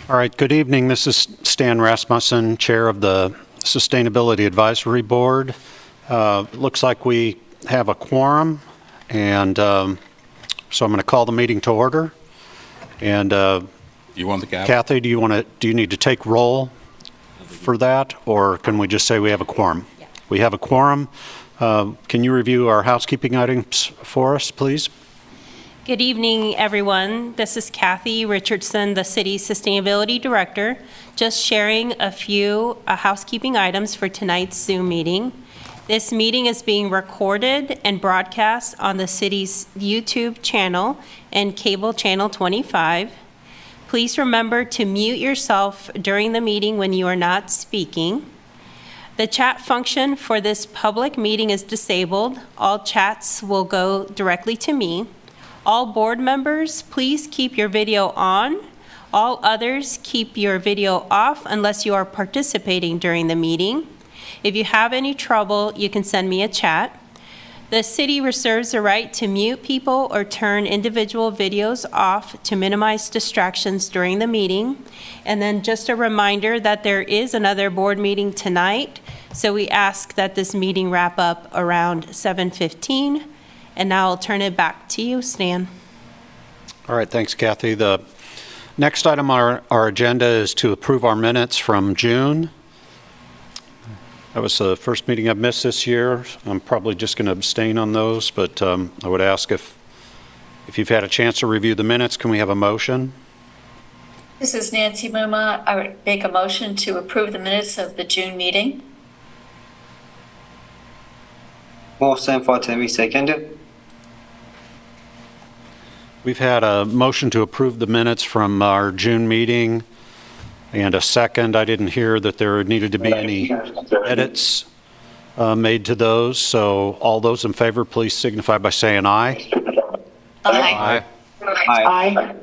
All right, good evening. This is Stan Rasmussen, Chair of the Sustainability Advisory Board. Looks like we have a quorum, and so I'm going to call the meeting to order. And You want the gavel? Kathy, do you need to take roll for that, or can we just say we have a quorum? Yeah. We have a quorum. Can you review our housekeeping items for us, please? Good evening, everyone. This is Kathy Richardson, the City's Sustainability Director, just sharing a few housekeeping items for tonight's Zoom meeting. This meeting is being recorded and broadcast on the city's YouTube channel and cable channel 25. Please remember to mute yourself during the meeting when you are not speaking. The chat function for this public meeting is disabled. All chats will go directly to me. All board members, please keep your video on. All others, keep your video off unless you are participating during the meeting. If you have any trouble, you can send me a chat. The city reserves the right to mute people or turn individual videos off to minimize distractions during the meeting. And then just a reminder that there is another board meeting tonight, so we ask that this meeting wrap up around 7:15. And now I'll turn it back to you, Stan. All right, thanks, Kathy. The next item on our agenda is to approve our minutes from June. That was the first meeting I've missed this year. I'm probably just going to abstain on those, but I would ask if you've had a chance to review the minutes, can we have a motion? This is Nancy Muma. I would make a motion to approve the minutes of the June meeting. Motion for Timmy, second. We've had a motion to approve the minutes from our June meeting and a second. I didn't hear that there needed to be any edits made to those. So all those in favor, please signify by saying aye. Aye. Aye.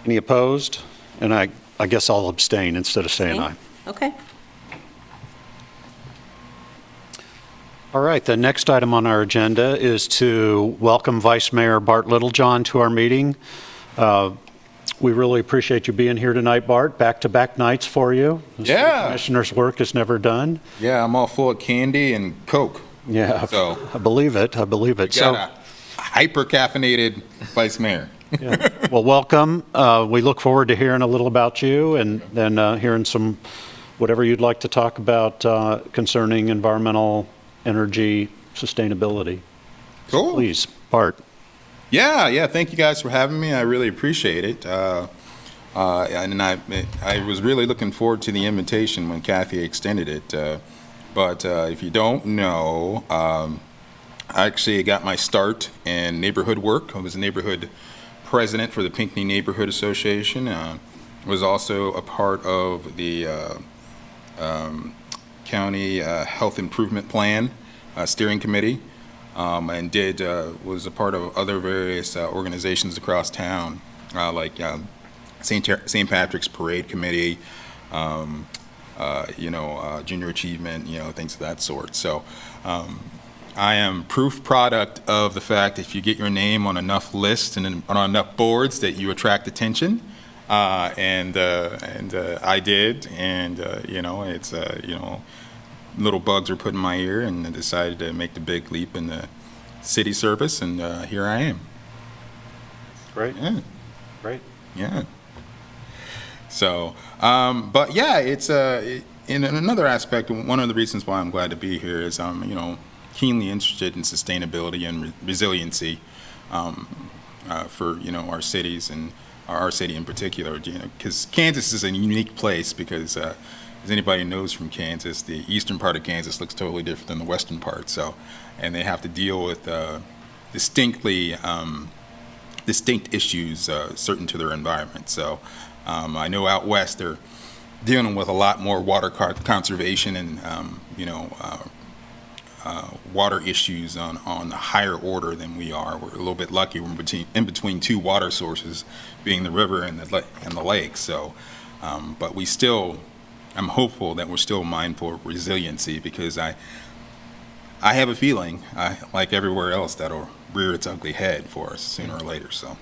Any opposed? And I guess I'll abstain instead of saying aye. Okay. All right, the next item on our agenda is to welcome Vice Mayor Bart Littlejohn to our meeting. We really appreciate you being here tonight, Bart. Back-to-back nights for you. The city commissioner's work is never done. Yeah, I'm all full of candy and Coke. Yeah, So I believe it. got a hyper-caffeinated vice mayor. Yeah. Well, welcome. We look forward to hearing a little about you and then hearing some, whatever you'd like to talk about concerning environmental, energy, sustainability. Cool. Please, Bart. Yeah, thank you guys for having me. I really appreciate it. And I was really looking forward to the invitation when Kathy extended it. But if you don't know, I actually got my start in neighborhood work. I was a neighborhood president for the Pinckney Neighborhood Association. Was also a part of the County Health Improvement Plan Steering Committee. And was a part of other various organizations across town, like St. Patrick's Parade Committee, Junior Achievement, things of that sort. So I am proof product of the fact that if you get your name on enough lists and on enough boards that you attract attention. And I did, and it's little bugs are put in my ear, and I decided to make the big leap in the city service, and here I am. Great. Yeah. Great. Yeah. So, but yeah, it's in another aspect. One of the reasons why I'm glad to be here is I'm keenly interested in sustainability and resiliency for our cities and our city in particular. Because Kansas is a unique place because. As anybody knows from Kansas, the eastern part of Kansas looks totally different than the western part. So, and they have to deal with distinct issues certain to their environment. So, I know out west they're dealing with a lot more water conservation and water issues on the higher order than we are. We're a little bit lucky. We're in between two water sources, being the river and the lake. So, but we still. I'm hopeful that we're still mindful of resiliency because I have a feeling, like everywhere else, that'll rear its ugly head for us sooner or later. So,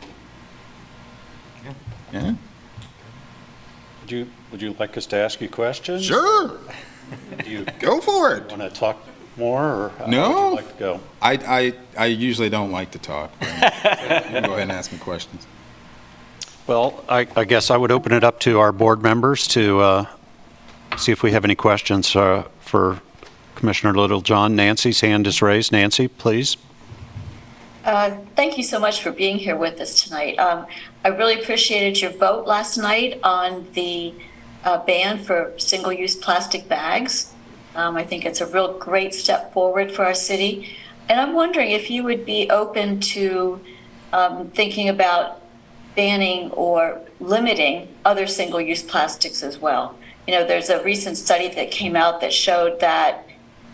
yeah. Would you like us to ask you questions? Sure. Do you Go for it. want to talk more, or how No. would you like to go? I usually don't like to talk. You can go ahead and ask me questions. Well, I guess I would open it up to our board members to see if we have any questions for Commissioner Littlejohn. Nancy's hand is raised. Nancy, please. Thank you so much for being here with us tonight. I really appreciated your vote last night on the ban for single-use plastic bags. I think it's a real great step forward for our city. And I'm wondering if you would be open to thinking about banning or limiting other single-use plastics as well. You know, there's a recent study that came out that showed that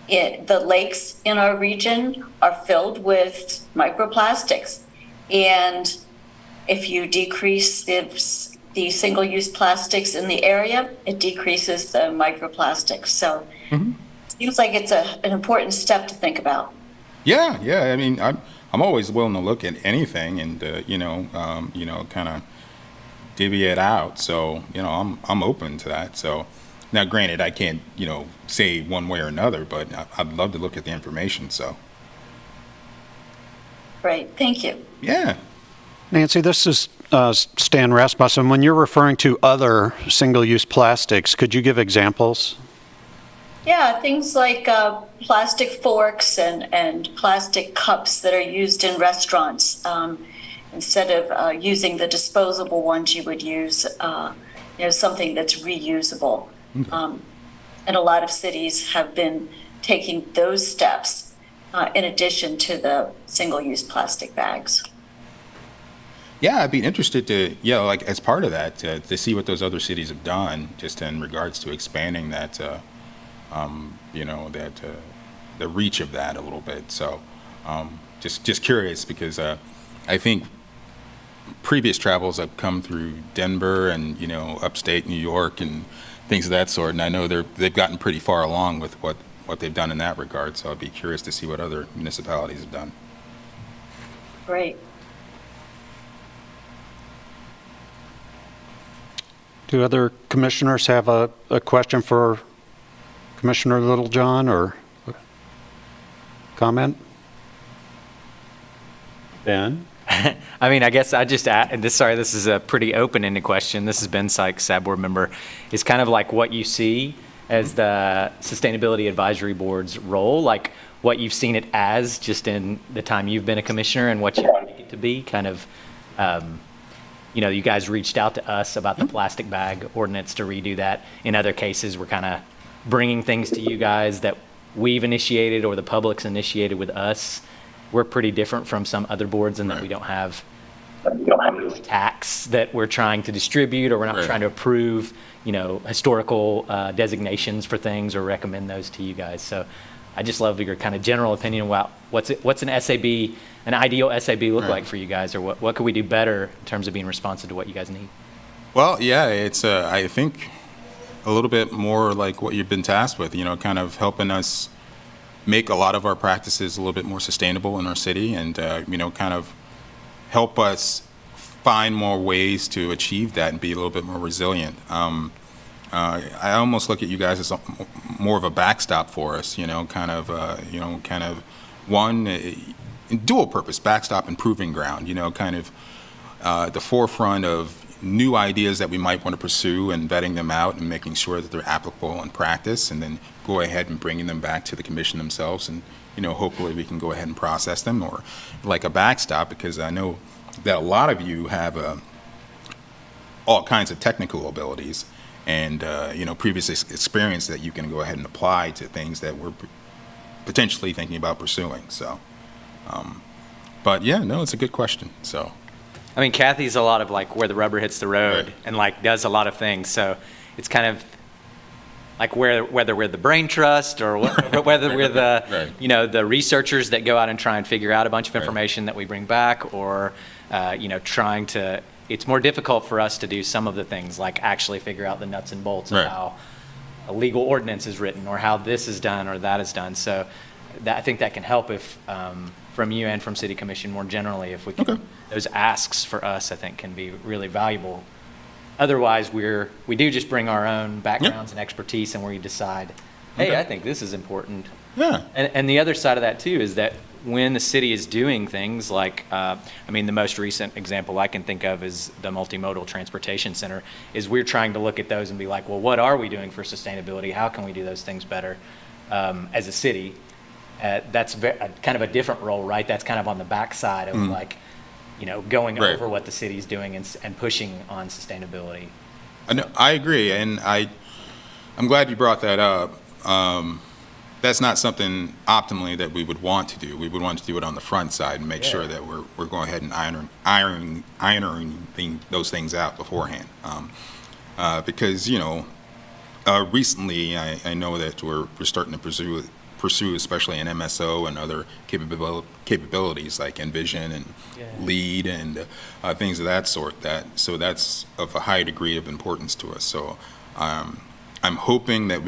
the lakes in our region are filled with microplastics. And if you decrease the single-use plastics in the area, it decreases the microplastics. So it seems like it's an important step to think about. Yeah. I mean, I'm always willing to look at anything and kind of divvy it out. So I'm open to that. So now, granted, I can't say one way or another, but I'd love to look at the information. So Great, thank you. yeah. Nancy, this is Stan Rasmussen. When you're referring to other single-use plastics, could you give examples? Yeah, things like plastic forks and plastic cups that are used in restaurants. Instead of using the disposable ones, you would use something that's reusable. And a lot of cities have been taking those steps in addition to the single-use plastic bags. Yeah, I'd be interested to, like as part of that, to see what those other cities have done, just in regards to expanding that, the reach of that a little bit. So, just curious because I think previous travels have come through Denver and upstate New York and things of that sort, and I know they've gotten pretty far along with what they've done in that regard. So I'd be curious to see what other municipalities have done. Great. Do other commissioners have a question for Commissioner Littlejohn or comment? Ben? I mean, I guess I just this is a pretty open-ended question. This is Ben Sykes, SAB board member. It's kind of like what you see as the Sustainability Advisory Board's role, like what you've seen it as just in the time you've been a commissioner and what you want it to be, kind of, you guys reached out to us about the plastic bag ordinance to redo that. In other cases, we're kind of bringing things to you guys that we've initiated or the public's initiated with us. We're pretty different from some other boards in that we don't have tax that we're trying to distribute, or we're not trying to approve, historical designations for things or recommend those to you guys. So I just love your kind of general opinion about what's an SAB, an ideal SAB look like for you guys, or what could we do better in terms of being responsive to what you guys need? Well, yeah, it's I think a little bit more like what you've been tasked with, kind of helping us make a lot of our practices a little bit more sustainable in our city, and kind of help us find more ways to achieve that and be a little bit more resilient. I almost look at you guys as more of a backstop for us, kind of one dual purpose, backstop and proving ground, kind of the forefront of new ideas that we might want to pursue and vetting them out and making sure that they're applicable in practice, and then go ahead and bringing them back to the commission themselves, and hopefully we can go ahead and process them, or like a backstop, because I know that a lot of you have all kinds of technical abilities and previous experience that you can go ahead and apply to things that we're potentially thinking about pursuing. So but yeah, no, it's a good question. So I mean, Kathy's a lot of like where the rubber hits the road and like does a lot of things. So it's kind of like whether we're the brain trust or whether we're the, the researchers that go out and try and figure out a bunch of information that we bring back, or, trying to, it's more difficult for us to do some of the things like actually figure out the nuts and bolts of how a legal ordinance is written, or how this is done or that is done. So I think that can help if, from you and from City Commission more generally, if we can, Okay. those asks for us, I think, can be really valuable. Otherwise, we do just bring our own backgrounds and expertise, and we decide, hey, Okay. I think this is important. Yeah. And the other side of that, too, is that when the city is doing things like, the most recent example I can think of is the Multimodal Transportation Center, is we're trying to look at those and be like, well, what are we doing for sustainability? How can we do those things better as a city? That's kind of a different role, right? That's kind of on the backside of going Right. over what the city's doing and pushing on sustainability. I agree, and I'm glad you brought that up. That's not something optimally that we would want to do. We would want to do it on the front side and make sure that we're going ahead and ironing those things out beforehand. Because recently I know that we're starting to pursue especially an MSO and other capabilities like Envision and LEAD and things of that sort. So that's of a high degree of importance to us. So I'm hoping that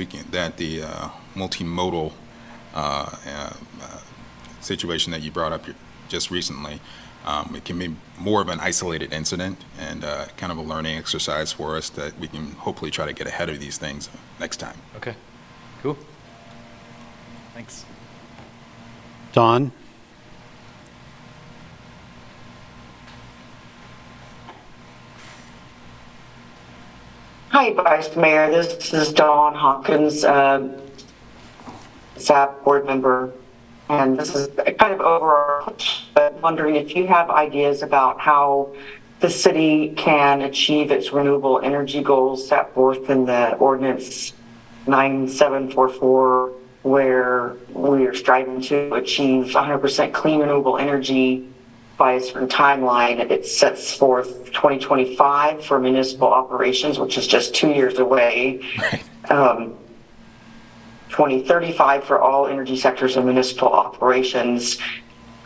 the multimodal situation that you brought up just recently, it can be more of an isolated incident and kind of a learning exercise for us that we can hopefully try to get ahead of these things next time. Okay, cool. Thanks. Don? Hi, Vice Mayor. This is Dawn Hawkins, SAP board member. And this is kind of overall, but wondering if you have ideas about how the city can achieve its renewable energy goals set forth in the Ordinance 9744, where we are striving to achieve 100% clean renewable energy by a certain timeline. It sets forth 2025 for municipal operations, which is just 2 years away. 2035 for all energy sectors and municipal operations,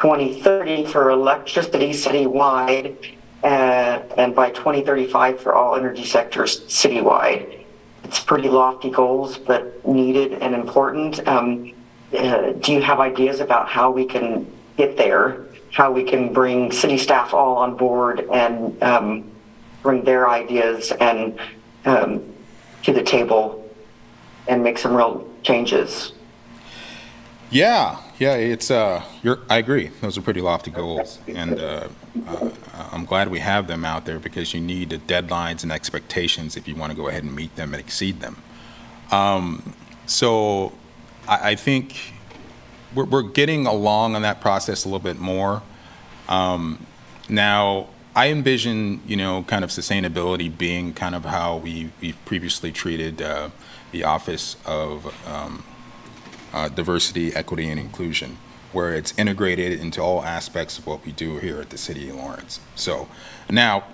2030 for electricity citywide, and by 2035 for all energy sectors citywide. It's pretty lofty goals, but needed and important. Do you have ideas about how we can get there? How we can bring city staff all on board and bring their ideas and to the table and make some real changes? Yeah, it's I agree. Those are pretty lofty goals, and I'm glad we have them out there because you need the deadlines and expectations if you want to go ahead and meet them and exceed them. So I think we're getting along on that process a little bit more. Now, I envision, kind of sustainability being kind of how we've previously treated the Office of Diversity, Equity, and Inclusion, where it's integrated into all aspects of what we do here at the City of Lawrence. So now,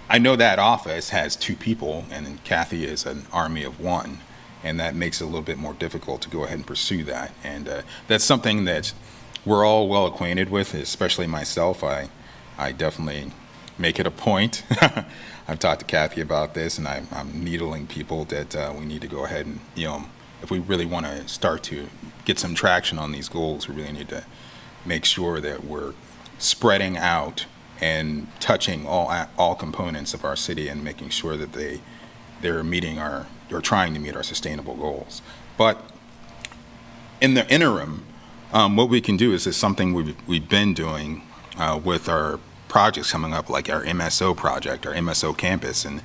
I know that office has 2 people, and Kathy is an army of 1, and that makes it a little bit more difficult to go ahead and pursue that. And that's something that we're all well acquainted with, especially myself. I definitely make it a point. I've talked to Kathy about this, and I'm needling people that we need to go ahead and, if we really want to start to get some traction on these goals, we really need to make sure that we're spreading out and touching all components of our city and making sure that they're meeting or trying to meet our sustainable goals. But in the interim, what we can do is something we've been doing with our projects coming up, like our MSO project, our MSO campus, and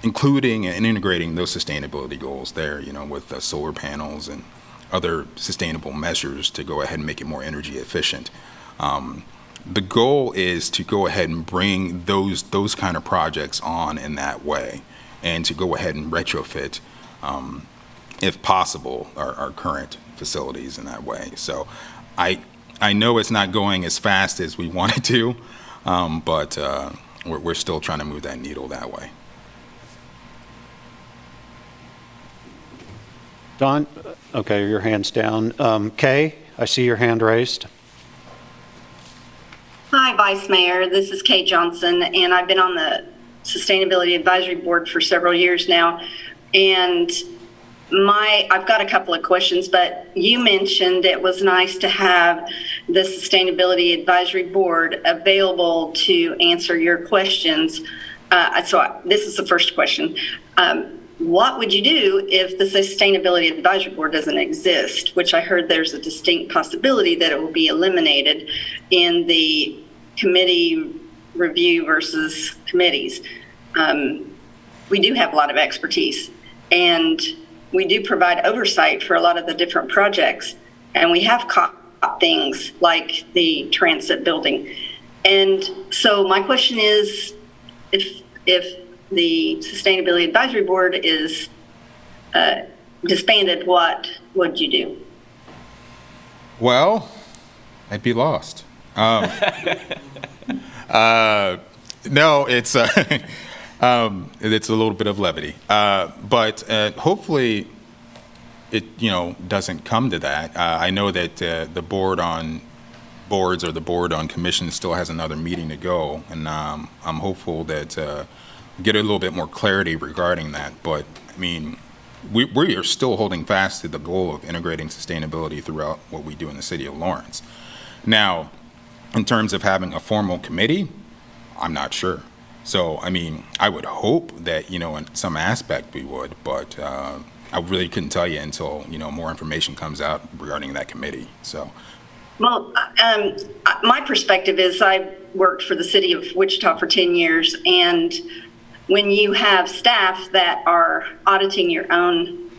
including and integrating those sustainability goals there, with the solar panels and other sustainable measures to go ahead and make it more energy efficient. The goal is to go ahead and bring those kind of projects on in that way, and to go ahead and retrofit, if possible, our current facilities in that way. So I know it's not going as fast as we wanted to, but we're still trying to move that needle that way. Don? Okay, your hand's down. Kay, I see your hand raised. Hi, Vice Mayor. This is Kate Johnson, and I've been on the Sustainability Advisory Board for several years now. And I've got a couple of questions, but you mentioned it was nice to have the Sustainability Advisory Board available to answer your questions. This is the first question. What would you do if the Sustainability Advisory Board doesn't exist, which I heard there's a distinct possibility that it will be eliminated in the committee review versus committees. We do have a lot of expertise, and we do provide oversight for a lot of the different projects, and we have caught things like the transit building. And so my question is, if the Sustainability Advisory Board is disbanded, what would you do? Well, I'd be lost. No, it's it's a little bit of levity, but hopefully it doesn't come to that. I know that the board on boards or the board on commissions still has another meeting to go, and I'm hopeful that get a little bit more clarity regarding that. But I mean, we are still holding fast to the goal of integrating sustainability throughout what we do in the city of Lawrence. Now, in terms of having a formal committee, I'm not sure. So, I mean, I would hope that, in some aspect we would, but I really couldn't tell you until, more information comes out regarding that committee. So. Well, my perspective is I worked for the city of Wichita for 10 years, and when you have staff that are auditing your own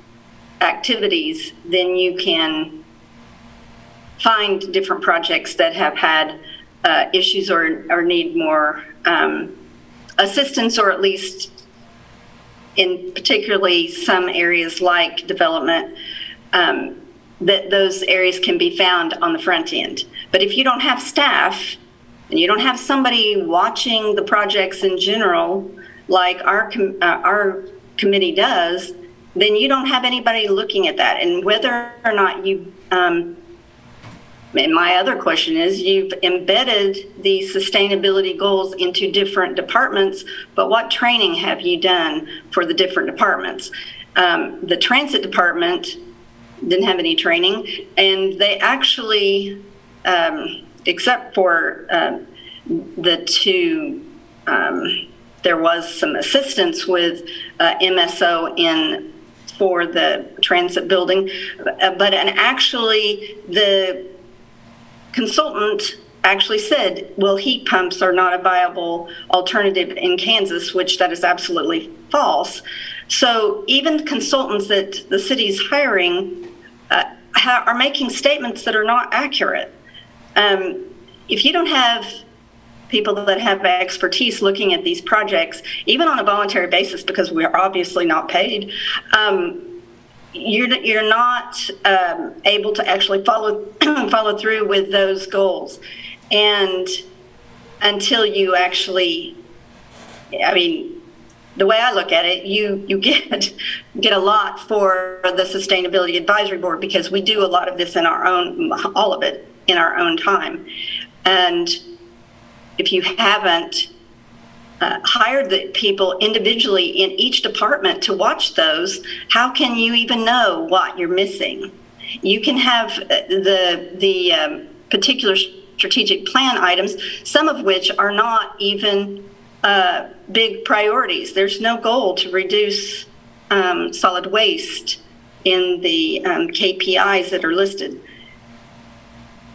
activities, then you can find different projects that have had issues or need more assistance, or at least in particularly some areas like development, that those areas can be found on the front end. But if you don't have staff and you don't have somebody watching the projects in general, like our committee does, then you don't have anybody looking at that. And whether or not you, and my other question is, you've embedded the sustainability goals into different departments, but what training have you done for the different departments? The transit department didn't have any training, and they actually, except for the two, there was some assistance with MSO for the transit building, and actually the consultant actually said, well, heat pumps are not a viable alternative in Kansas, which that is absolutely false. So even consultants that the city's hiring are making statements that are not accurate. If you don't have people that have expertise looking at these projects, even on a voluntary basis, because we're obviously not paid, you're not able to actually follow through with those goals. And until you actually, I mean, the way I look at it, you get a lot for the Sustainability Advisory Board, because we do a lot of this in our own, all of it in our own time. And if you haven't hired the people individually in each department to watch those, how can you even know what you're missing? You can have the particular strategic plan items, some of which are not even big priorities. There's no goal to reduce solid waste in the KPIs that are listed.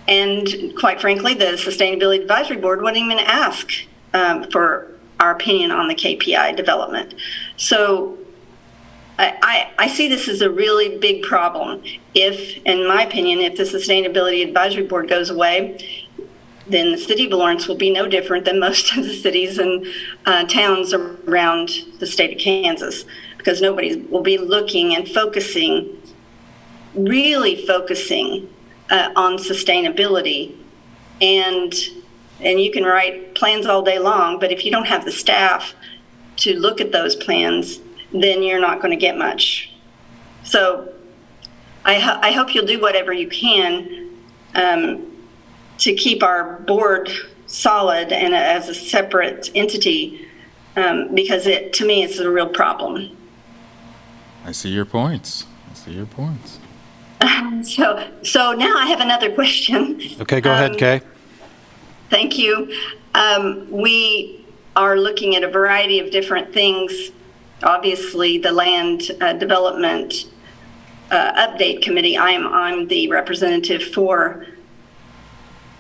And quite frankly, the Sustainability Advisory Board wouldn't even ask for our opinion on the KPI development. So I see this as a really big problem. If, in my opinion, if the Sustainability Advisory Board goes away, then the city of Lawrence will be no different than most of the cities and towns around the state of Kansas, because nobody will be looking and focusing, really focusing on sustainability. And you can write plans all day long, but if you don't have the staff to look at those plans, then you're not going to get much. So I hope you'll do whatever you can to keep our board solid and as a separate entity, because to me, it's a real problem. I see your points. See your points. So now I have another question. Okay, go ahead, Kay. Thank you. We are looking at a variety of different things. Obviously, the Land Development Update Committee, I'm the representative for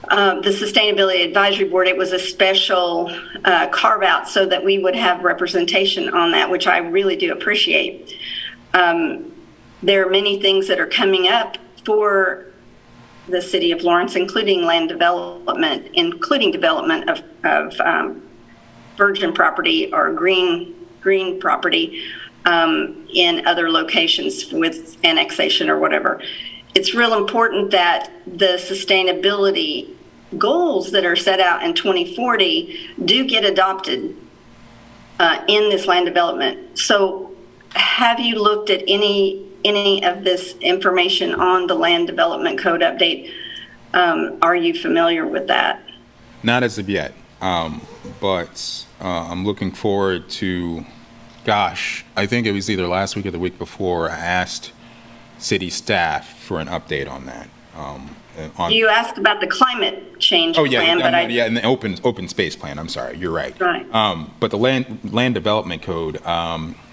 the Sustainability Advisory Board. It was a special carve-out so that we would have representation on that, which I really do appreciate. There are many things that are coming up for the city of Lawrence, including land development, including development of virgin property or green property in other locations with annexation or whatever. It's real important that the sustainability goals that are set out in 2040 do get adopted in this land development. So have you looked at any of this information on the Land Development Code update? Are you familiar with that? Not as of yet, but I'm looking forward to, gosh, I think it was either last week or the week before, I asked city staff for an update on that. You asked about the climate change plan, but and the open space plan. I'm sorry, you're right. Right. But the land development code,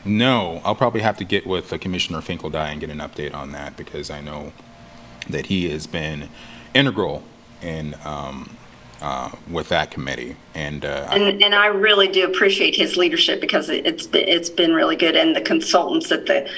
no, I'll probably have to get with Commissioner Finkeldye and get an update on that, because I know that he has been integral in with that committee, and I really do appreciate his leadership, because it's been really good, and the consultants that the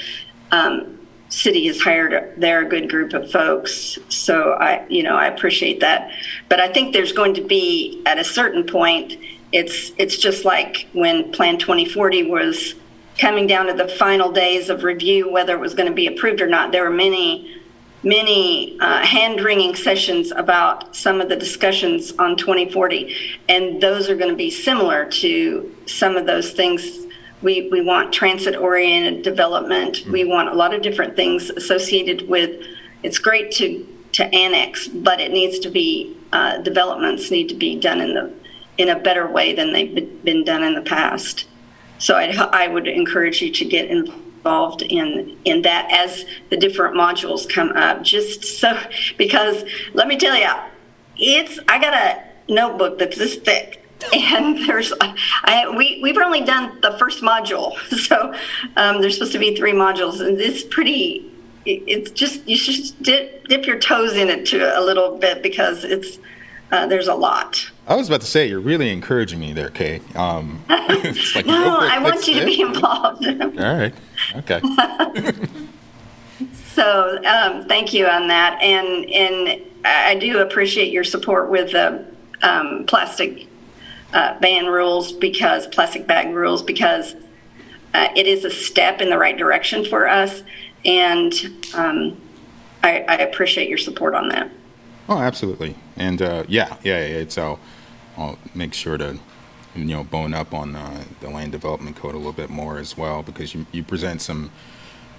city has hired, they're a good group of folks. So I appreciate that. But I think there's going to be, at a certain point, it's just like when Plan 2040 was coming down to the final days of review, whether it was going to be approved or not. There were many hand-wringing sessions about some of the discussions on 2040, and those are going to be similar to some of those things. We want transit-oriented development. We want a lot of different things associated with. It's great to annex, but it needs to be developments need to be done in a better way than they've been done in the past. So I would encourage you to get involved in that as the different modules come up. Just so, because let me tell you, I got a notebook that's this thick. And we've only done the first module, so there's supposed to be 3 modules, and it's just, you should dip your toes in it a little bit, because there's a lot. I was about to say, you're really encouraging me there, Kay. It's like, no, I want you to be involved. All right, okay. So thank you on that, and I do appreciate your support with the plastic ban rules, because plastic bag rules, because it is a step in the right direction for us, and I appreciate your support on that. Oh, absolutely. And so I'll make sure to bone up on the land development code a little bit more as well, because you present some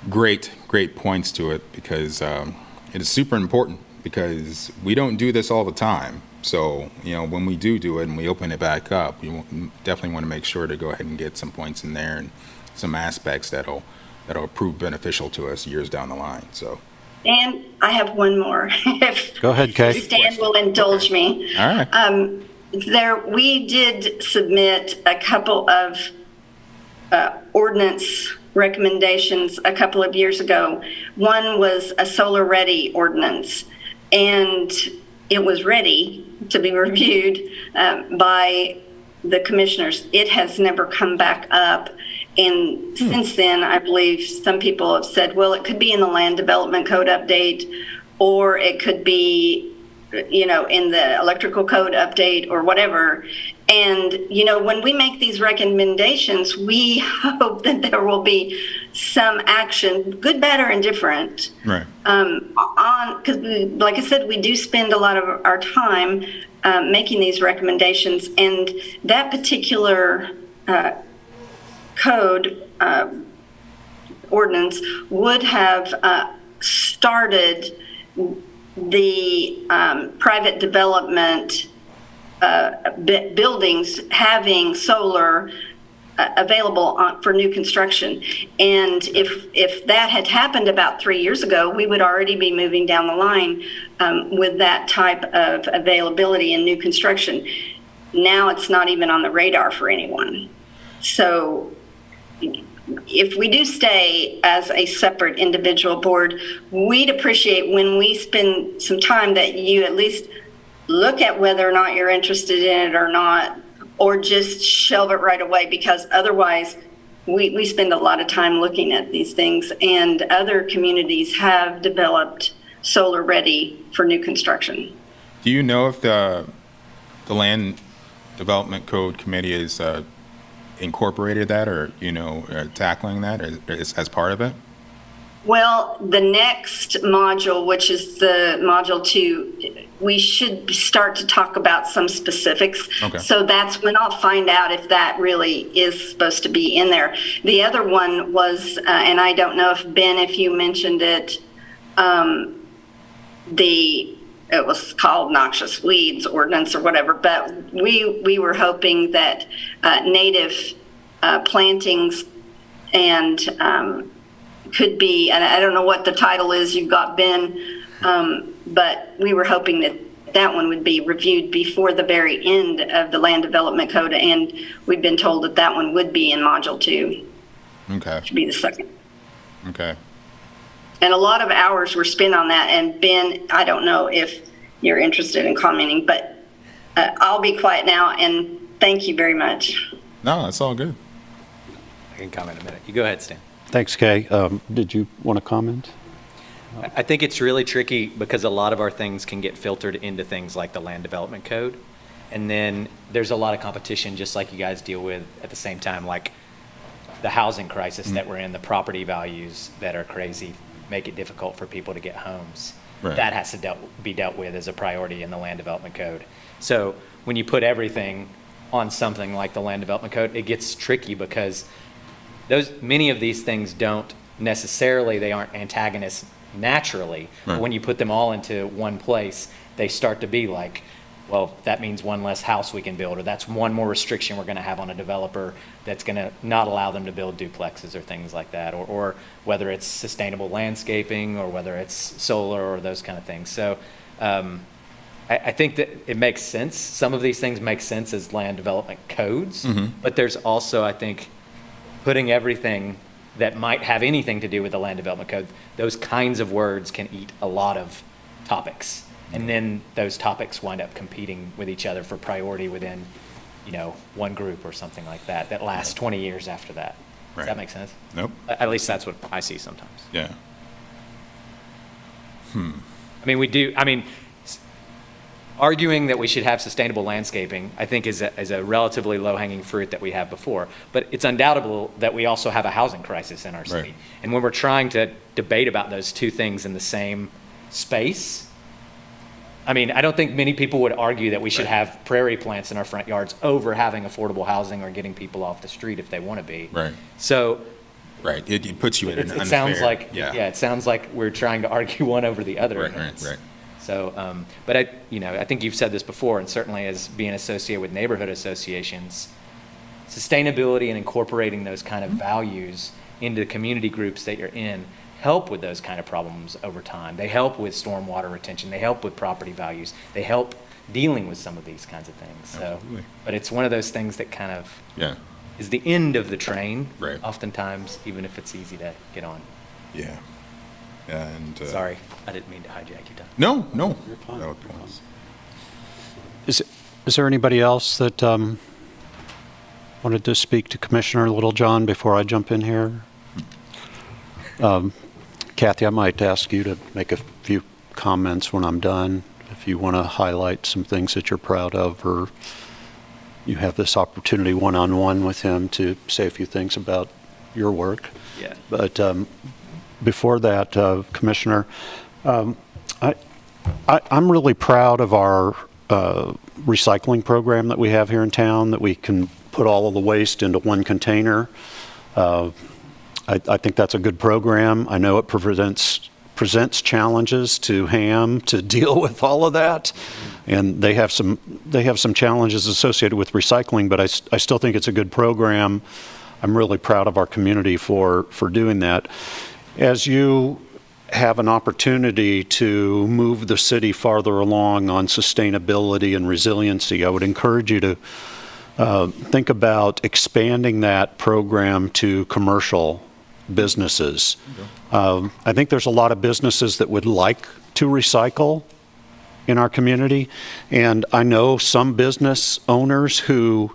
great points to it, because it is super important, because we don't do this all the time. So, when we do it and we open it back up, we definitely want to make sure to go ahead and get some points in there and some aspects that'll prove beneficial to us years down the line. So. And I have one more. Go ahead, Kay. Stan will indulge me. All right. We did submit a couple of ordinance recommendations a couple of years ago. One was a solar ready ordinance, and it was ready to be reviewed by the commissioners. It has never come back up. And since then, I believe some people have said, well, it could be in the Land Development Code update, or it could be, in the Electrical Code update or whatever. And, when we make these recommendations, we hope that there will be some action, good, bad, or indifferent. Right. Because, like I said, we do spend a lot of our time making these recommendations, and that particular code ordinance would have started the private development buildings having solar available for new construction. And if that had happened about 3 years ago, we would already be moving down the line with that type of availability in new construction. Now it's not even on the radar for anyone. So if we do stay as a separate individual board, we'd appreciate when we spend some time that you at least look at whether or not you're interested in it or not, or just shelve it right away, because otherwise we spend a lot of time looking at these things, and other communities have developed solar ready for new construction. Do you know if the Land Development Code Committee is incorporated that, or, tackling that as part of it? Well, the next module, which is the module 2, we should start to talk about some specifics. Okay. So that's when I'll find out if that really is supposed to be in there. The other one was, and I don't know if Ben, if you mentioned it, it was called noxious weeds ordinance or whatever, but we were hoping that native plantings and could be, and I don't know what the title is, you've got Ben, but we were hoping that one would be reviewed before the very end of the Land Development Code, and we've been told that one would be in Module 2. Okay. Should be the second. Okay. And a lot of hours were spent on that, and Ben, I don't know if you're interested in commenting, but I'll be quiet now, and thank you very much. No, that's all good. I can comment in a minute. You go ahead, Stan. Thanks, Kay. Did you want to comment? I think it's really tricky because a lot of our things can get filtered into things like the Land Development Code. And then there's a lot of competition, just like you guys deal with at the same time, like the housing crisis that we're in, the property values that are crazy, make it difficult for people to get homes. Right. That has to be dealt with as a priority in the Land Development Code. So when you put everything on something like the Land Development Code, it gets tricky because many of these things don't necessarily, they aren't antagonists naturally. Right. But when you put them all into one place, they start to be like, well, that means one less house we can build, or that's one more restriction we're going to have on a developer that's going to not allow them to build duplexes or things like that, or whether it's sustainable landscaping or whether it's solar or those kind of things. So I think that it makes sense. Some of these things make sense as land development codes, but there's also, I think, putting everything that might have anything to do with the Land Development Code, those kinds of words can eat a lot of topics. And then those topics wind up competing with each other for priority within, one group or something like that, that lasts 20 years after that. Does Right. that make sense? Nope. At least that's what I see sometimes. Yeah. Arguing that we should have sustainable landscaping, I think is a relatively low-hanging fruit that we have before. But it's undoubtable that we also have a housing crisis in our city. Right. And when we're trying to debate about those two things in the same space, I don't think many people would argue that we should have prairie plants in our front yards over having affordable housing or getting people off the street if they want to be. Right. So Right. It puts you in an unfair. it sounds like, yeah. it sounds like we're trying to argue one over the other. Right. Right. So, but I think you've said this before, and certainly as being associated with neighborhood associations, sustainability and incorporating those kind of values into the community groups that you're in help with those kind of problems over time. They help with stormwater retention. They help with property values. They help dealing with some of these kinds of things. So, Absolutely. but it's one of those things that kind of Yeah. is the end of the train, Right. oftentimes, even if it's easy to get on. Yeah. And Sorry, I didn't mean to hijack your time. No. You're fine. No, You're fine. Is there anybody else that wanted to speak to Commissioner Littlejohn before I jump in here? Kathy, I might ask you to make a few comments when I'm done, if you want to highlight some things that you're proud of, or you have this opportunity one-on-one with him to say a few things about your work. Yeah. But before that, Commissioner, I'm really proud of our recycling program that we have here in town, that we can put all of the waste into one container. I think that's a good program. I know it presents challenges to HAM to deal with all of that. And they have some challenges associated with recycling, but I still think it's a good program. I'm really proud of our community for doing that. As you have an opportunity to move the city farther along on sustainability and resiliency, I would encourage you to think about expanding that program to commercial businesses. I think there's a lot of businesses that would like to recycle in our community, and I know some business owners who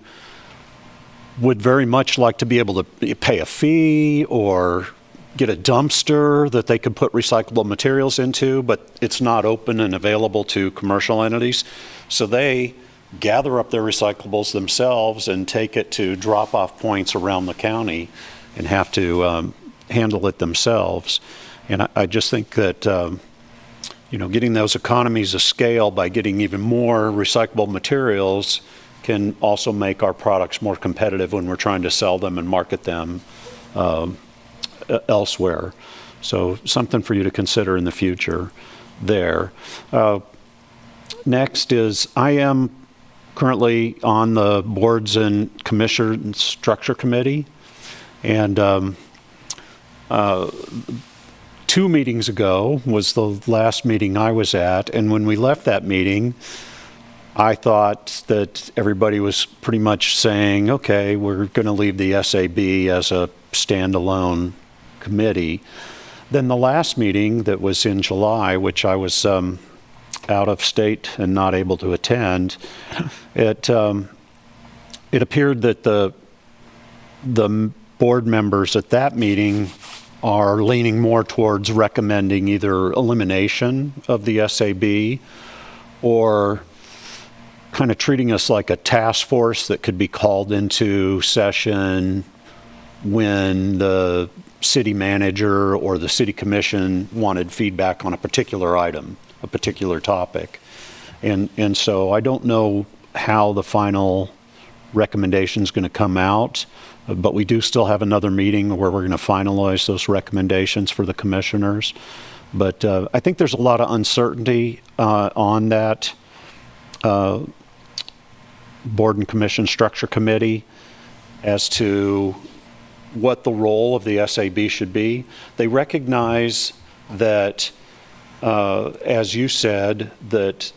would very much like to be able to pay a fee or get a dumpster that they could put recyclable materials into, but it's not open and available to commercial entities. So they gather up their recyclables themselves and take it to drop-off points around the county and have to handle it themselves. And I just think that getting those economies of scale by getting even more recyclable materials can also make our products more competitive when we're trying to sell them and market them elsewhere. So something for you to consider in the future there. Next is, I am currently on the Boards and Commission Structure Committee, and 2 meetings ago was the last meeting I was at, and when we left that meeting, I thought that everybody was pretty much saying, okay, we're going to leave the SAB as a standalone committee. Then the last meeting that was in July, which I was out of state and not able to attend, it appeared that the board members at that meeting are leaning more towards recommending either elimination of the SAB or kind of treating us like a task force that could be called into session when the city manager or the city commission wanted feedback on a particular item, a particular topic. And so I don't know how the final recommendation is going to come out, but we do still have another meeting where we're going to finalize those recommendations for the commissioners. But I think there's a lot of uncertainty on that Board and Commission Structure Committee as to what the role of the SAB should be. They recognize that, as you said, that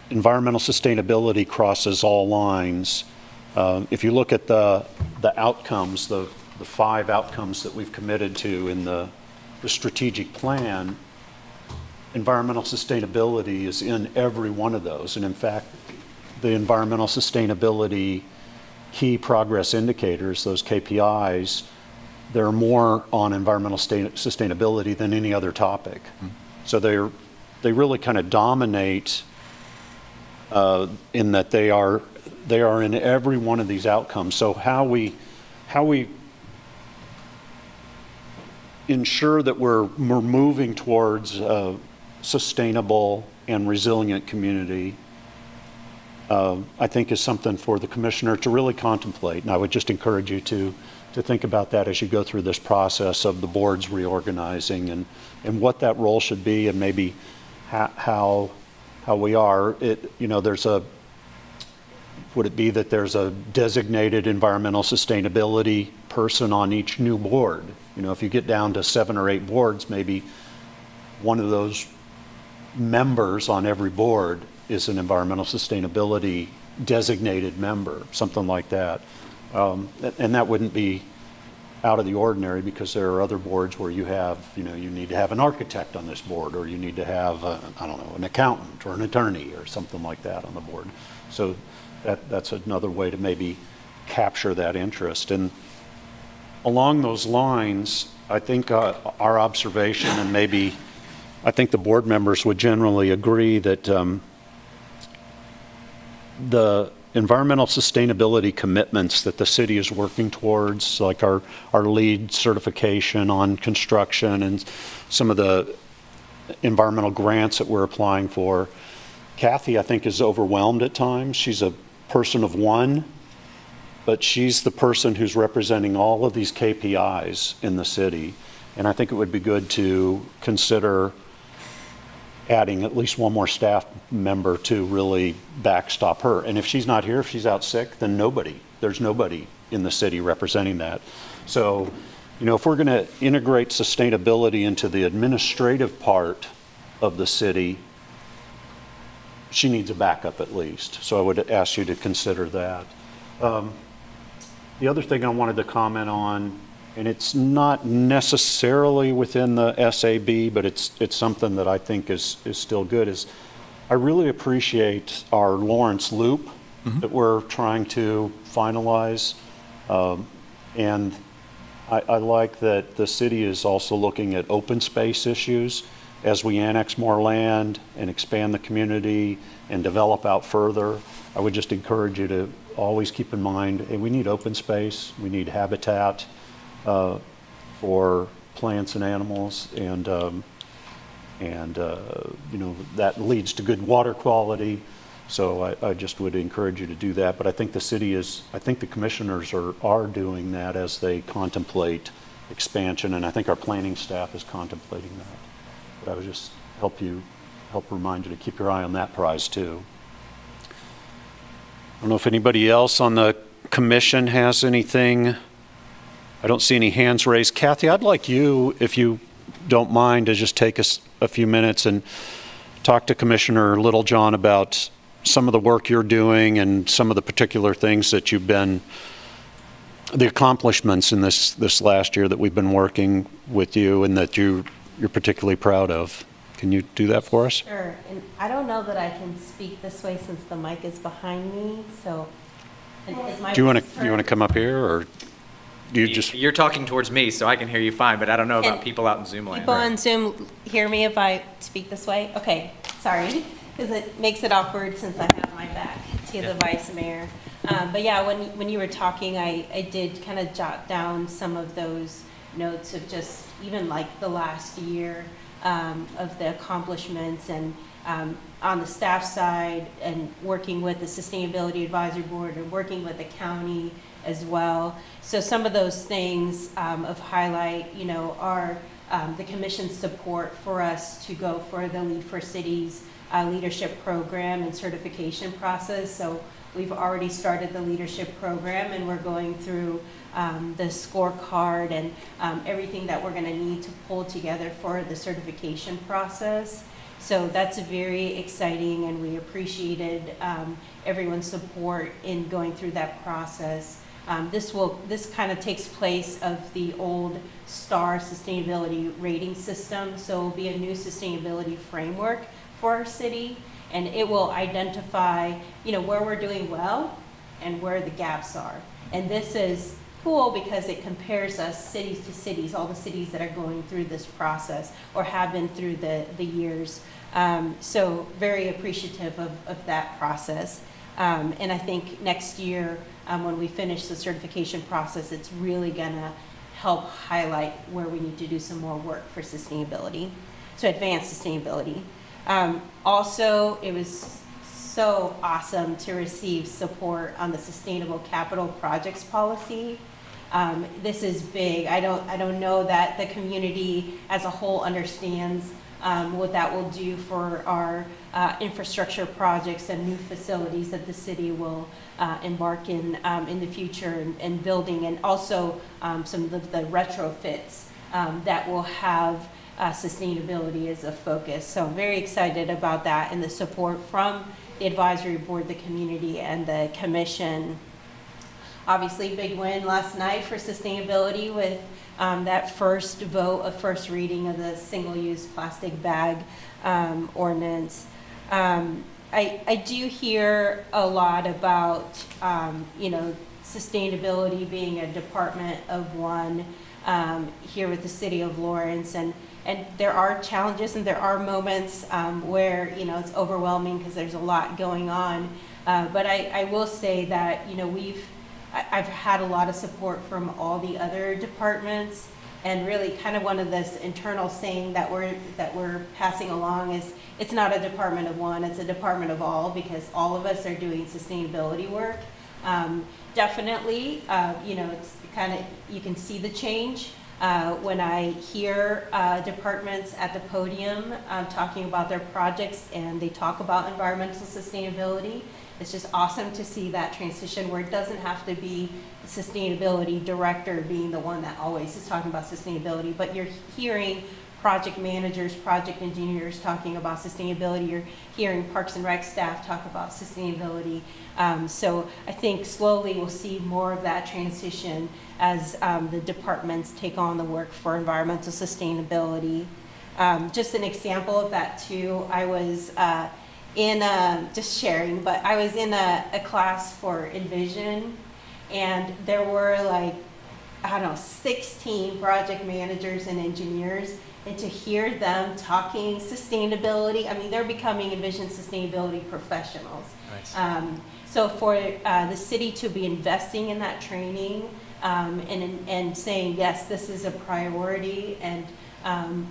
environmental sustainability crosses all lines. If you look at the outcomes, the 5 outcomes that we've committed to in the strategic plan, environmental sustainability is in every one of those. And in fact, the environmental sustainability key progress indicators, those KPIs, they're more on environmental sustainability than any other topic. So they really kind of dominate in that they are in every one of these outcomes. So how we ensure that we're moving towards a sustainable and resilient community, I think is something for the commissioner to really contemplate. And I would just encourage you to think about that as you go through this process of the boards reorganizing and what that role should be, and maybe how we are. Would it be that there's a designated environmental sustainability person on each new board? If you get down to 7 or 8 boards, maybe one of those members on every board is an environmental sustainability designated member, something like that. And that wouldn't be out of the ordinary, because there are other boards where you have, you need to have an architect on this board, or you need to have, an accountant or an attorney or something like that on the board. So that's another way to maybe capture that interest. And along those lines, I think our observation, and maybe I think the board members would generally agree, that the environmental sustainability commitments that the city is working towards, like our LEED certification on construction and some of the environmental grants that we're applying for, Kathy, I think, is overwhelmed at times. She's a person of one, but she's the person who's representing all of these KPIs in the city. And I think it would be good to consider adding at least one more staff member to really backstop her. And if she's not here, if she's out sick, then there's nobody in the city representing that. So, if we're going to integrate sustainability into the administrative part of the city, she needs a backup at least. So I would ask you to consider that. The other thing I wanted to comment on, and it's not necessarily within the SAB, but it's something that I think is still good, is I really appreciate our Lawrence Loop that we're trying to finalize. And I like that the city is also looking at open space issues as we annex more land and expand the community and develop out further. I would just encourage you to always keep in mind, hey, we need open space, we need habitat for plants and animals, and that leads to good water quality. So I just would encourage you to do that. But I think the commissioners are doing that as they contemplate expansion, and I think our planning staff is contemplating that. But I would just help remind you to keep your eye on that prize too. I don't know if anybody else on the commission has anything. I don't see any hands raised. Kathy, I'd like you, if you don't mind, to just take us a few minutes and talk to Commissioner Littlejohn about some of the work you're doing and some of the particular things that the accomplishments in this last year that we've been working with you and that you're particularly proud of. Can you do that for us? Sure, and I don't know that I can speak this way since the mic is behind me, so. Is my Do you want voice to heard? come up here, or do you just? You're talking towards me, so I can hear you fine, but I don't know about people out in Zoom land. People on Zoom hear me if I speak this way? Okay, sorry, because it makes it awkward since I have my back to the vice mayor. But yeah, when you were talking, I did kind of jot down some of those notes of just even like the last year of the accomplishments, and on the staff side, and working with the Sustainability Advisory Board and working with the county as well. So some of those things of highlight, are the commission's support for us to go for the Lead for Cities leadership program and certification process. So we've already started the leadership program, and we're going through the scorecard and everything that we're going to need to pull together for the certification process. So that's very exciting, and we appreciated everyone's support in going through that process. This kind of takes place of the old STAR sustainability rating system, so it will be a new sustainability framework for our city, and it will identify, where we're doing well and where the gaps are. And this is cool because it compares us cities to cities, all the cities that are going through this process or have been through the years. So very appreciative of that process. And I think next year, when we finish the certification process, it's really gonna help highlight where we need to do some more work for sustainability, so advance sustainability. Also, it was so awesome to receive support on the Sustainable Capital Projects Policy. This is big. I don't know that the community as a whole understands what that will do for our infrastructure projects and new facilities that the city will embark in the future, and building, and also some of the retrofits that will have sustainability as a focus. So I'm very excited about that, and the support from the advisory board, the community, and the commission. Obviously, big win last night for sustainability with that first vote of first reading of the single-use plastic bag ordinance. I do hear a lot about, sustainability being a department of one here with the city of Lawrence, and there are challenges and there are moments where, it's overwhelming because there's a lot going on. But I will say that, I've had a lot of support from all the other departments, and really kind of one of this internal saying that we're passing along is, it's not a department of one, it's a department of all, because all of us are doing sustainability work. Definitely, it's kind of, you can see the change When I hear departments at the podium talking about their projects and they talk about environmental sustainability, it's just awesome to see that transition where it doesn't have to be the sustainability director being the one that always is talking about sustainability, but you're hearing project managers, project engineers talking about sustainability. You're hearing Parks and Rec staff talk about sustainability. So I think slowly we'll see more of that transition as the departments take on the work for environmental sustainability. Just an example of that too, I was just sharing, but I was in a class for Envision, and there were like, I don't know, 16 project managers and engineers, and to hear them talking sustainability, I mean, they're becoming Envision sustainability professionals. Nice. So for the city to be investing in that training and saying, yes, this is a priority, and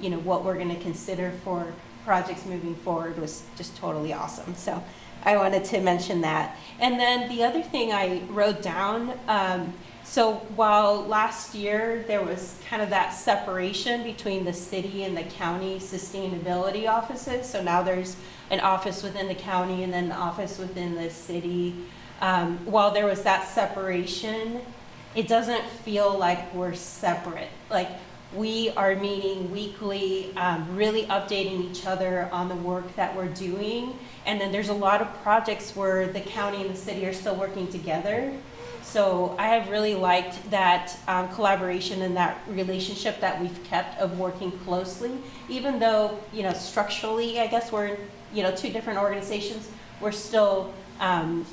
you know, what we're going to consider for projects moving forward was just totally awesome. So I wanted to mention that. And then the other thing I wrote down, so while last year there was kind of that separation between the city and the county sustainability offices, so now there's an office within the county and then an office within the city. While there was that separation, it doesn't feel like we're separate. Like, we are meeting weekly, really updating each other on the work that we're doing. And then there's a lot of projects where the county and the city are still working together. So I have really liked that collaboration and that relationship that we've kept of working closely. Even though, you know, structurally, I guess we're, you know, two different organizations, we're still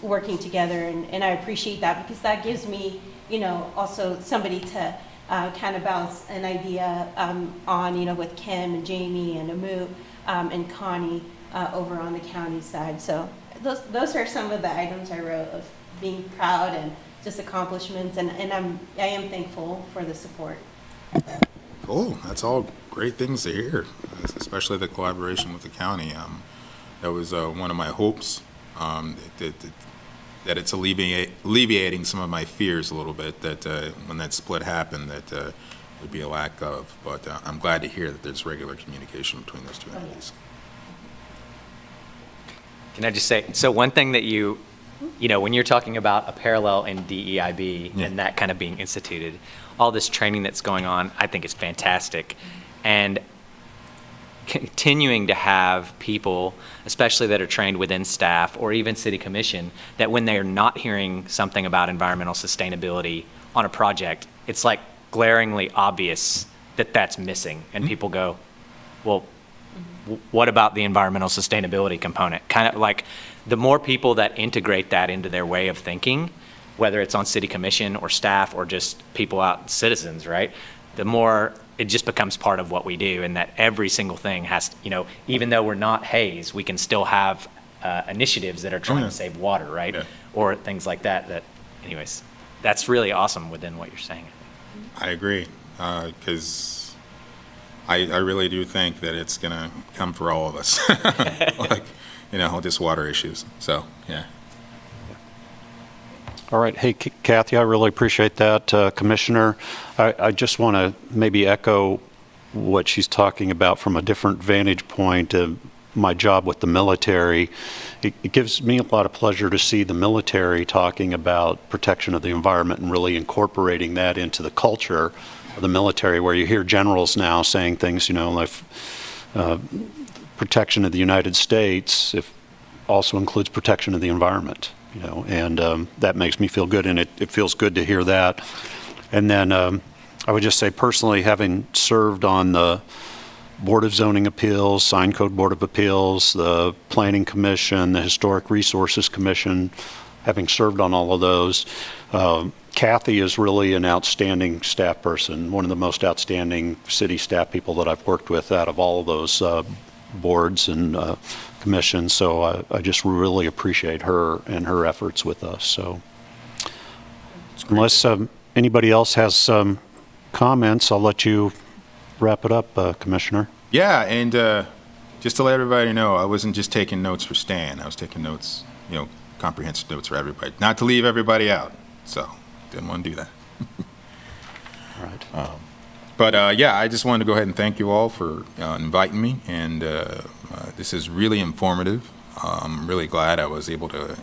working together. And I appreciate that, because that gives me, you know, also somebody to kind of bounce an idea on, you know, with Kim and Jamie and Amu and Connie over on the county side. So those are some of the items I wrote of being proud and just accomplishments, and I am thankful for the support. Cool. That's all great things to hear, especially the collaboration with the county. That was one of my hopes, that it's alleviating some of my fears a little bit, that when that split happened, that there'd be a lack of. But I'm glad to hear that there's regular communication between those two entities. Can I just say, so one thing that you know, when you're talking about a parallel in DEIB and that kind of being instituted, all this training that's going on, I think is fantastic. And continuing to have people, especially that are trained within staff or even city commission, that when they're not hearing something about environmental sustainability on a project, it's like glaringly obvious that that's missing. And people go, well, what about the environmental sustainability component? Kind of like, the more people that integrate that into their way of thinking, whether it's on city commission or staff or just people out, citizens, right? The more it just becomes part of what we do, and that every single thing has, you know, even though we're not Hayes, we can still have initiatives that are trying to save water, right? Yeah. Or things like that, anyways, that's really awesome within what you're saying. I agree, because I really do think that it's going to come for all of us. Like, you know, just water issues. So, yeah. All right. Hey, Kathy, I really appreciate that. Commissioner, I just want to maybe echo what she's talking about from a different vantage point of my job with the military. It gives me a lot of pleasure to see the military talking about protection of the environment and really incorporating that into the culture of the military, where you hear generals now saying things, you know, like protection of the United States also includes protection of the environment, you know, and that makes me feel good, and it feels good to hear that. And then I would just say, personally, having served on the Board of Zoning Appeals, Sign Code Board of Appeals, the Planning Commission, the Historic Resources Commission, having served on all of those, Kathy is really an outstanding staff person, one of the most outstanding city staff people that I've worked with out of all of those boards and commissions. So I just really appreciate her and her efforts with us. So unless anybody else has some comments, I'll let you wrap it up, Commissioner. Yeah, and just to let everybody know, I wasn't just taking notes for Stan. I was taking notes, you know, comprehensive notes for everybody, not to leave everybody out. So didn't want to do that. All right. But yeah, I just wanted to go ahead and thank you all for inviting me, and this is really informative. I'm really glad I was able to,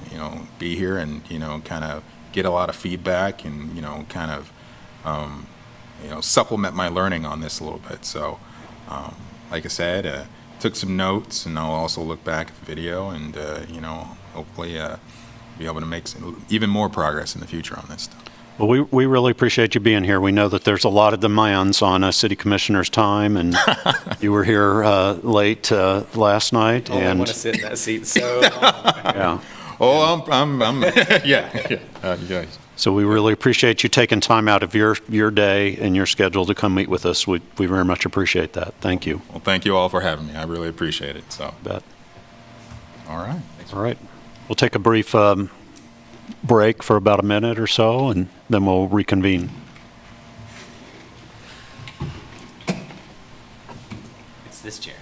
be here and, kind of get a lot of feedback and, kind of, supplement my learning on this a little bit. So, like I said, took some notes, and I'll also look back at the video and, hopefully be able to make even more progress in the future on this stuff. Well, we really appreciate you being here. We know that there's a lot of demands on a city commissioner's time, and you were here late last night. Oh, I and want to sit in that seat so long. yeah. Oh, I'm yeah. So we really appreciate you taking time out of your day and your schedule to come meet with us. We very much appreciate that. Thank you. Well, thank you all for having me. I really appreciate it. So, Bet. all right. All right. We'll take a brief break for about a minute or so, and then we'll reconvene. It's this chair.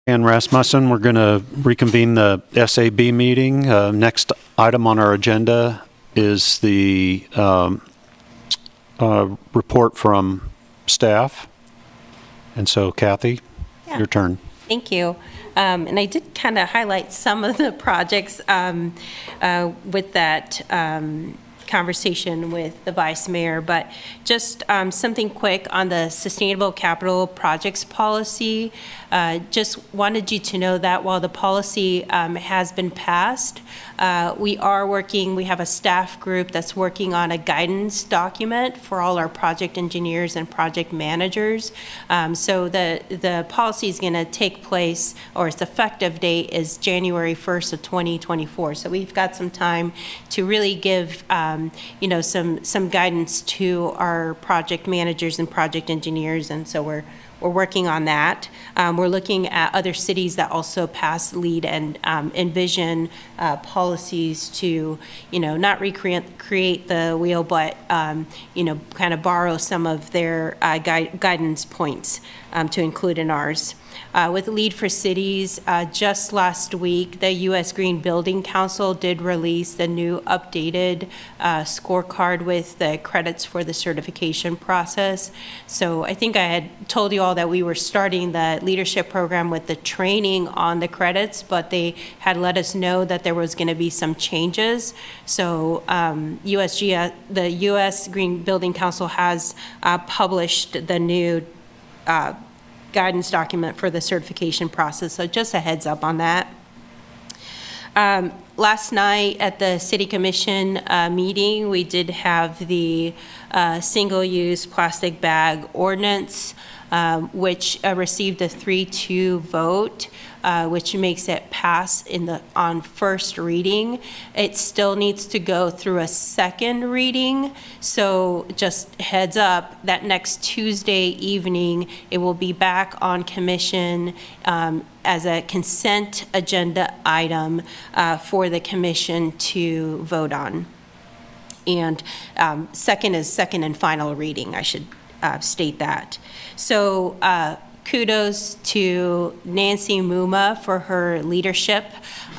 And Rasmussen, we're going to reconvene the SAB meeting. Next item on our agenda is the report from staff. And so, Kathy, Yeah. your turn. Thank you. And I did kind of highlight some of the projects with that conversation with the vice mayor, but just something quick on the sustainable capital projects policy. Just wanted you to know that while the policy has been passed, we have a staff group that's working on a guidance document for all our project engineers and project managers. So the policy is going to take place, or its effective date is January 1st of 2024. So we've got some time to really give some guidance to our project managers and project engineers, and so we're working on that. We're looking at other cities that also pass LEED and envision policies to, not create the wheel, but, kind of borrow some of their guidance points to include in ours. With LEED for Cities, just last week, the U.S. Green Building Council did release the new updated scorecard with the credits for the certification process. So I think I had told you all that we were starting the leadership program with the training on the credits, but they had let us know that there was going to be some changes. So the U.S. Green Building Council has published the new guidance document for the certification process. So just a heads up on that. Last night at the City Commission meeting, we did have the single-use plastic bag ordinance, which received a 3-2 vote, which makes it pass on first reading. It still needs to go through a second reading, so just heads up that next Tuesday evening, it will be back on commission as a consent agenda item for the commission to vote on. And second is second and final reading, I should state that. So kudos to Nancy Muma for her leadership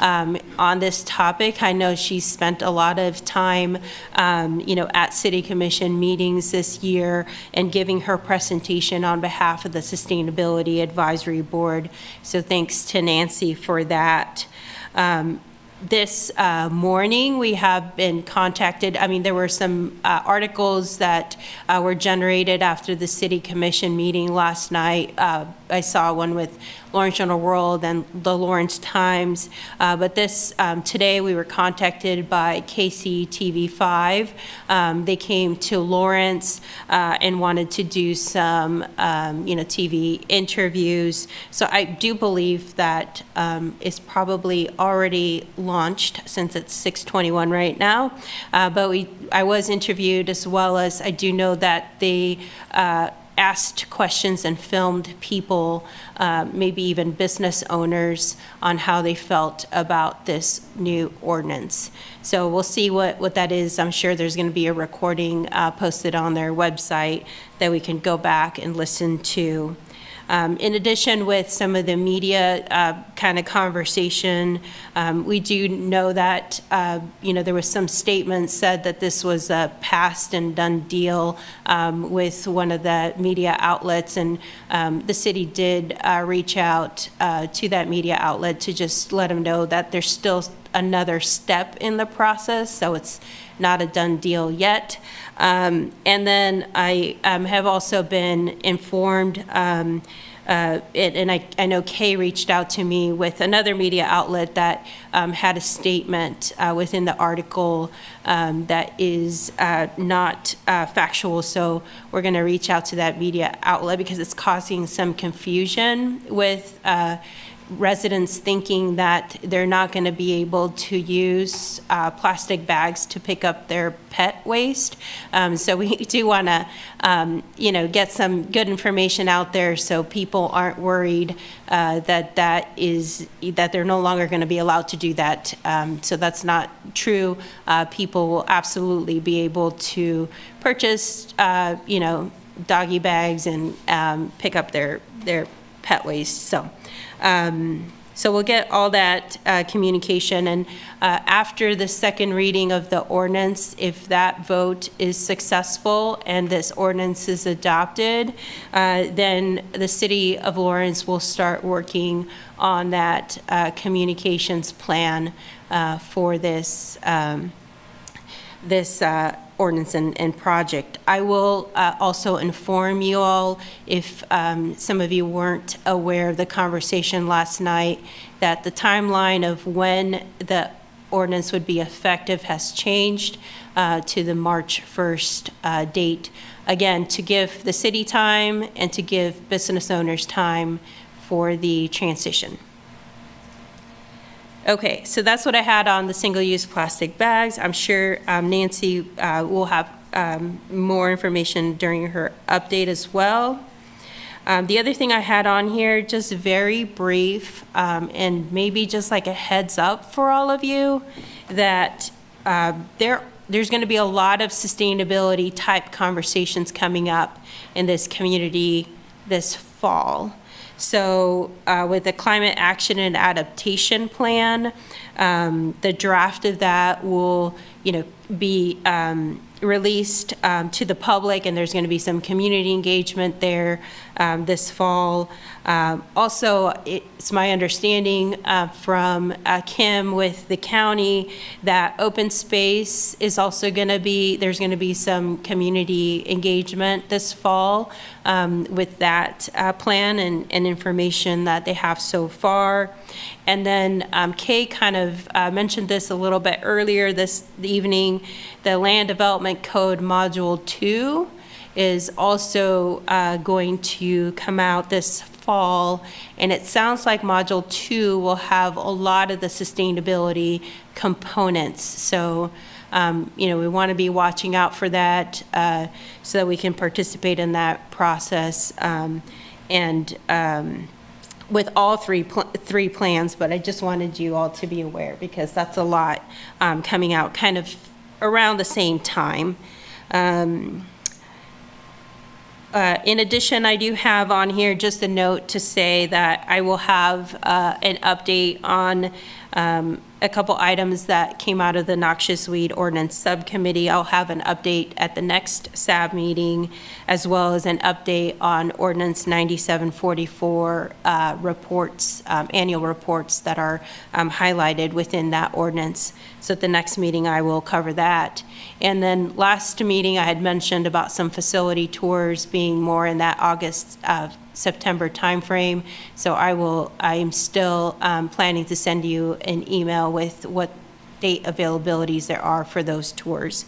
on this topic. I know she spent a lot of time, at City Commission meetings this year and giving her presentation on behalf of the Sustainability Advisory Board. So thanks to Nancy for that. This morning, we have been contacted. There were some articles that were generated after the City Commission meeting last night. I saw one with Lawrence Journal World and the Lawrence Times. But today we were contacted by KCTV5. They came to Lawrence and wanted to do some, TV interviews. So I do believe that it's probably already launched since it's 6:21 right now. But I was interviewed, as well as I do know that they asked questions and filmed people, maybe even business owners, on how they felt about this new ordinance. So we'll see what that is. I'm sure there's going to be a recording posted on their website that we can go back and listen to. In addition, with some of the media kind of conversation, we do know that, there was some statements said that this was a passed and done deal with one of the media outlets, and the city did reach out to that media outlet to just let them know that there's still another step in the process, so it's not a done deal yet. And then I have also been informed, and I know Kay reached out to me with another media outlet that had a statement within the article that is not factual, so we're going to reach out to that media outlet because it's causing some confusion with residents thinking that they're not going to be able to use plastic bags to pick up their pet waste. So we do want to, get some good information out there so people aren't worried that they're no longer going to be allowed to do that. So that's not true. People will absolutely be able to purchase, doggy bags and pick up their pet waste. So we'll get all that communication, and after the second reading of the ordinance, if that vote is successful and this ordinance is adopted, then the City of Lawrence will start working on that communications plan for this ordinance and project. I will also inform you all, if some of you weren't aware of the conversation last night, that the timeline of when the ordinance would be effective has changed to the March 1st date. Again, to give the city time and to give business owners time for the transition. Okay, so that's what I had on the single-use plastic bags. I'm sure Nancy will have more information during her update as well. The other thing I had on here, just very brief, and maybe just like a heads up for all of you, that there's going to be a lot of sustainability type conversations coming up in this community this fall. So with the Climate Action and Adaptation Plan, the draft of that will, be released to the public, and there's going to be some community engagement there. this fall. Also, it's my understanding from Kim with the county that open space is also going to be, there's going to be some community engagement this fall with that plan and information that they have so far. And then Kay kind of mentioned this a little bit earlier this evening. The Land Development Code Module 2 is also going to come out this fall, and it sounds like Module 2 will have a lot of the sustainability components. So, we want to be watching out for that so that we can participate in that process with all three plans, but I just wanted you all to be aware because that's a lot coming out kind of around the same time. In addition, I do have on here just a note to say that I will have an update on a couple items that came out of the Noxious Weed Ordinance Subcommittee. I'll have an update at the next SAB meeting, as well as an update on Ordinance 9744 reports, annual reports that are highlighted within that ordinance. So at the next meeting, I will cover that. And then last meeting, I had mentioned about some facility tours being more in that August, September timeframe. So I'm still planning to send you an email with what date availabilities there are for those tours.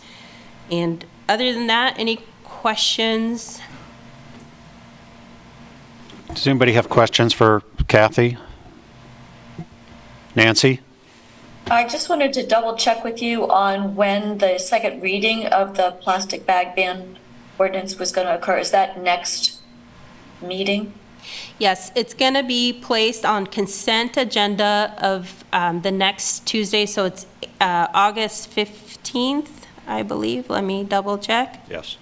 And other than that, any questions? Does anybody have questions for Kathy? Nancy? I just wanted to double check with you on when the second reading of the plastic bag ban ordinance was going to occur. Is that next meeting? Yes, it's going to be placed on consent agenda of the next Tuesday, so it's August 15th, I believe. Let me double check. Yes.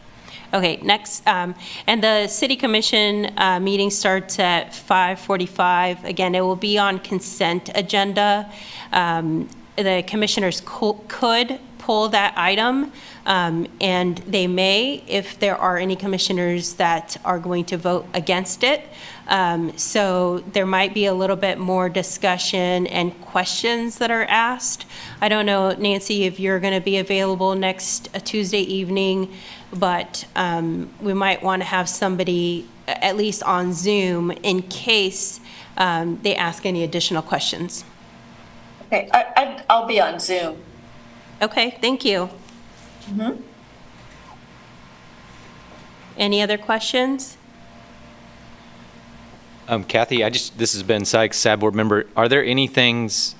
Okay, next, and the City Commission meeting starts at 5:45. Again, it will be on consent agenda. The commissioners could pull that item, and they may if there are any commissioners that are going to vote against it. So there might be a little bit more discussion and questions that are asked. I don't know, Nancy, if you're going to be available next Tuesday evening, but we might want to have somebody at least on Zoom in case they ask any additional questions. Okay, I'll be on Zoom. Okay, thank you. Mm-hmm. Any other questions? Kathy, this has Ben Sykes, SAB board member. Are there any things,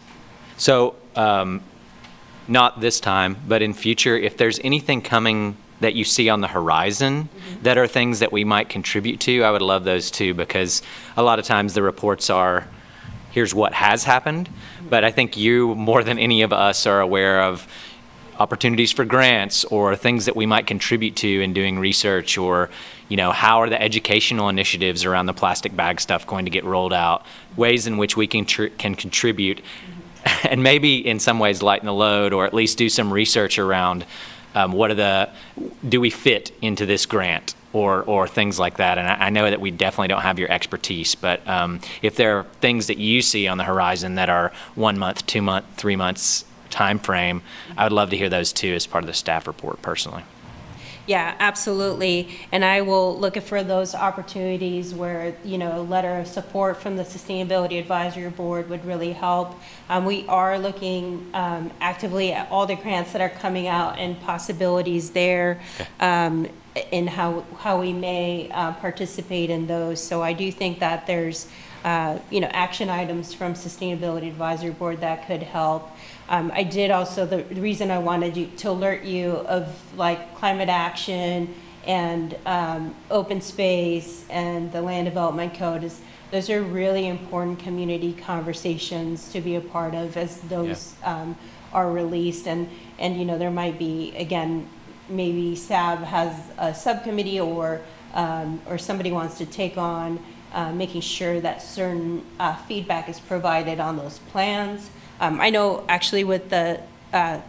not this time, but in future, if there's anything coming that you see on the horizon that are things that we might contribute to, I would love those too, because a lot of times the reports are, here's what has happened, but I think you, more than any of us, are aware of opportunities for grants or things that we might contribute to in doing research, or how are the educational initiatives around the plastic bag stuff going to get rolled out, ways in which we can contribute and maybe in some ways lighten the load, or at least do some research around do we fit into this grant or things like that. And I know that we definitely don't have your expertise, but if there are things that you see on the horizon that are 1 month, 2 month, 3 months time frame, I would love to hear those too as part of the staff report personally. Yeah, absolutely. And I will look for those opportunities where, a letter of support from the Sustainability Advisory Board would really help. We are looking actively at all the grants that are coming out and possibilities there, and how we may participate in those. So I do think that there's, action items from Sustainability Advisory Board that could help. I did also, the reason I wanted to alert you of like climate action and open space and the land development code is those are really important community conversations to be a part of as those are released. And there might be, again, maybe SAB has a subcommittee or somebody wants to take on making sure that certain feedback is provided on those plans. I know actually with the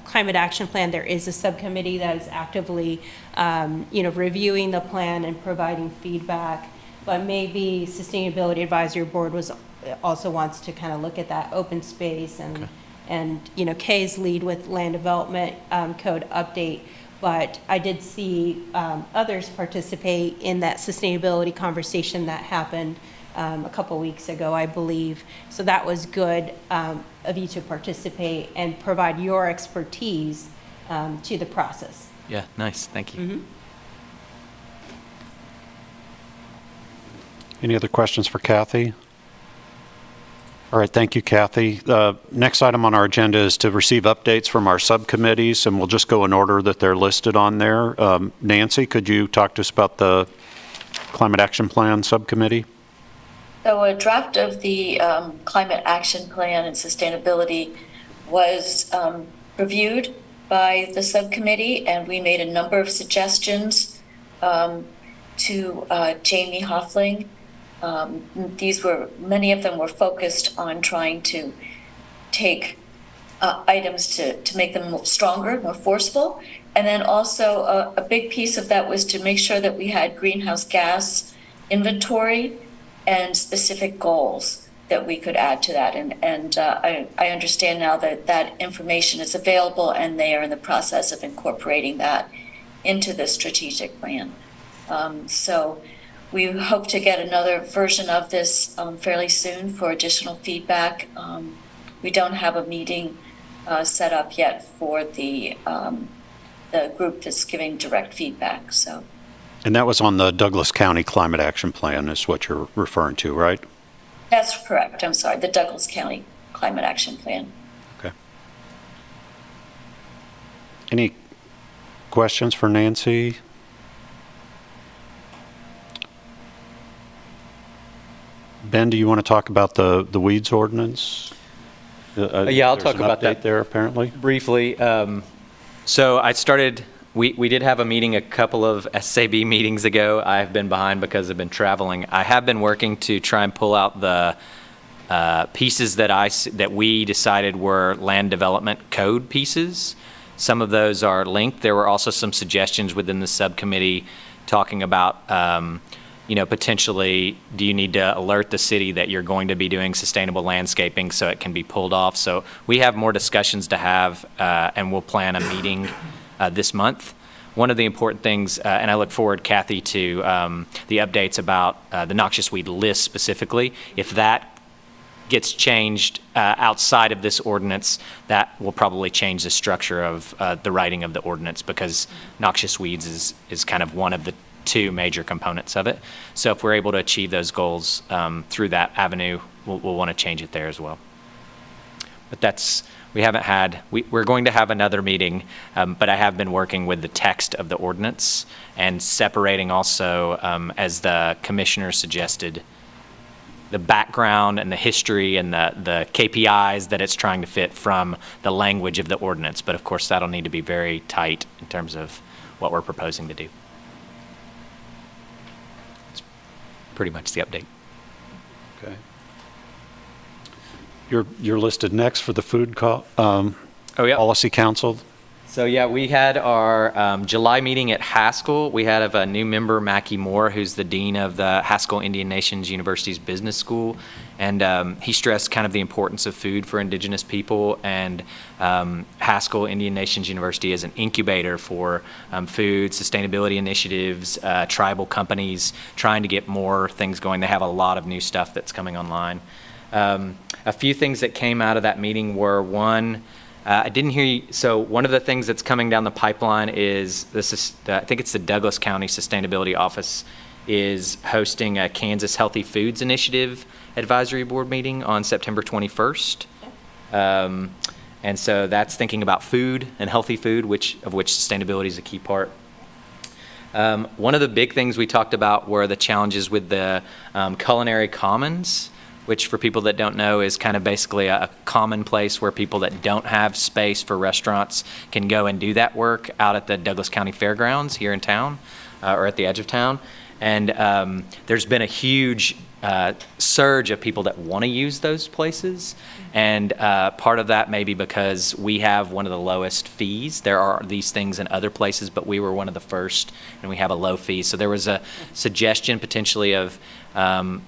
climate action plan, there is a subcommittee that is actively, reviewing the plan and providing feedback. but maybe Sustainability Advisory Board also wants to kind of look at that open space and Kay's lead with land development code update. But I did see others participate in that sustainability conversation that happened a couple weeks ago, I believe. So that was good of you to participate and provide your expertise to the process. Yeah, nice. Thank you. Any other questions for Kathy? All right, thank you, Kathy. The next item on our agenda is to receive updates from our subcommittees, and we'll just go in order that they're listed on there. Nancy, could you talk to us about the Climate Action Plan Subcommittee? So a draft of the Climate Action Plan and Sustainability was reviewed by the subcommittee, and we made a number of suggestions to Jamie Hoffling. Many of them were focused on trying to take items to make them stronger, more forceful. And then also a big piece of that was to make sure that we had greenhouse gas inventory and specific goals that we could add to that. And I understand now that that information is available and they are in the process of incorporating that into the strategic plan. So we hope to get another version of this fairly soon for additional feedback. We don't have a meeting set up yet for the group that's giving direct feedback. So. And that was on the Douglas County Climate Action Plan is what you're referring to, right? That's correct. I'm sorry, the Douglas County Climate Action Plan. Okay. Any questions for Nancy? Ben, do you want to talk about the weeds ordinance? Yeah, I'll talk about that there apparently. Briefly. So I started, we did have a meeting a couple of SAB meetings ago. I've been behind because I've been traveling. I have been working to try and pull out the pieces that we decided were land development code pieces. Some of those are linked. There were also some suggestions within the subcommittee talking about potentially, do you need to alert the city that you're going to be doing sustainable landscaping so it can be pulled off? So we have more discussions to have, and we'll plan a meeting this month. One of the important things, and I look forward, Kathy, to the updates about the noxious weed list specifically. If that gets changed outside of this ordinance, that will probably change the structure of the writing of the ordinance, because noxious weeds is kind of one of the two major components of it. So if we're able to achieve those goals through that avenue, we'll want to change it there as well. But we're going to have another meeting, but I have been working with the text of the ordinance and separating also, as the commissioner suggested, the background and the history and the KPIs that it's trying to fit from the language of the ordinance. But of course, that'll need to be very tight in terms of what we're proposing to do. Pretty much the update. Okay. You're listed next for the Food Policy Council. So yeah, we had our July meeting at Haskell. We had a new member, Mackie Moore, who's the dean of the Haskell Indian Nations University's Business School, and he stressed kind of the importance of food for Indigenous people. And Haskell Indian Nations University is an incubator for food sustainability initiatives, tribal companies trying to get more things going. They have a lot of new stuff that's coming online. A few things that came out of that meeting were, one, I didn't hear you. So one of the things that's coming down the pipeline is I think it's the Douglas County Sustainability Office is hosting a Kansas Healthy Foods Initiative Advisory Board meeting on September 21st. And so that's thinking about food and healthy food, of which sustainability is a key part. One of the big things we talked about were the challenges with the culinary commons, which for people that don't know is kind of basically a common place where people that don't have space for restaurants can go and do that work out at the Douglas County Fairgrounds here in town, or at the edge of town. And there's been a huge surge of people that want to use those places. And part of that may be because we have one of the lowest fees. There are these things in other places, but we were one of the first, and we have a low fee. So there was a suggestion potentially of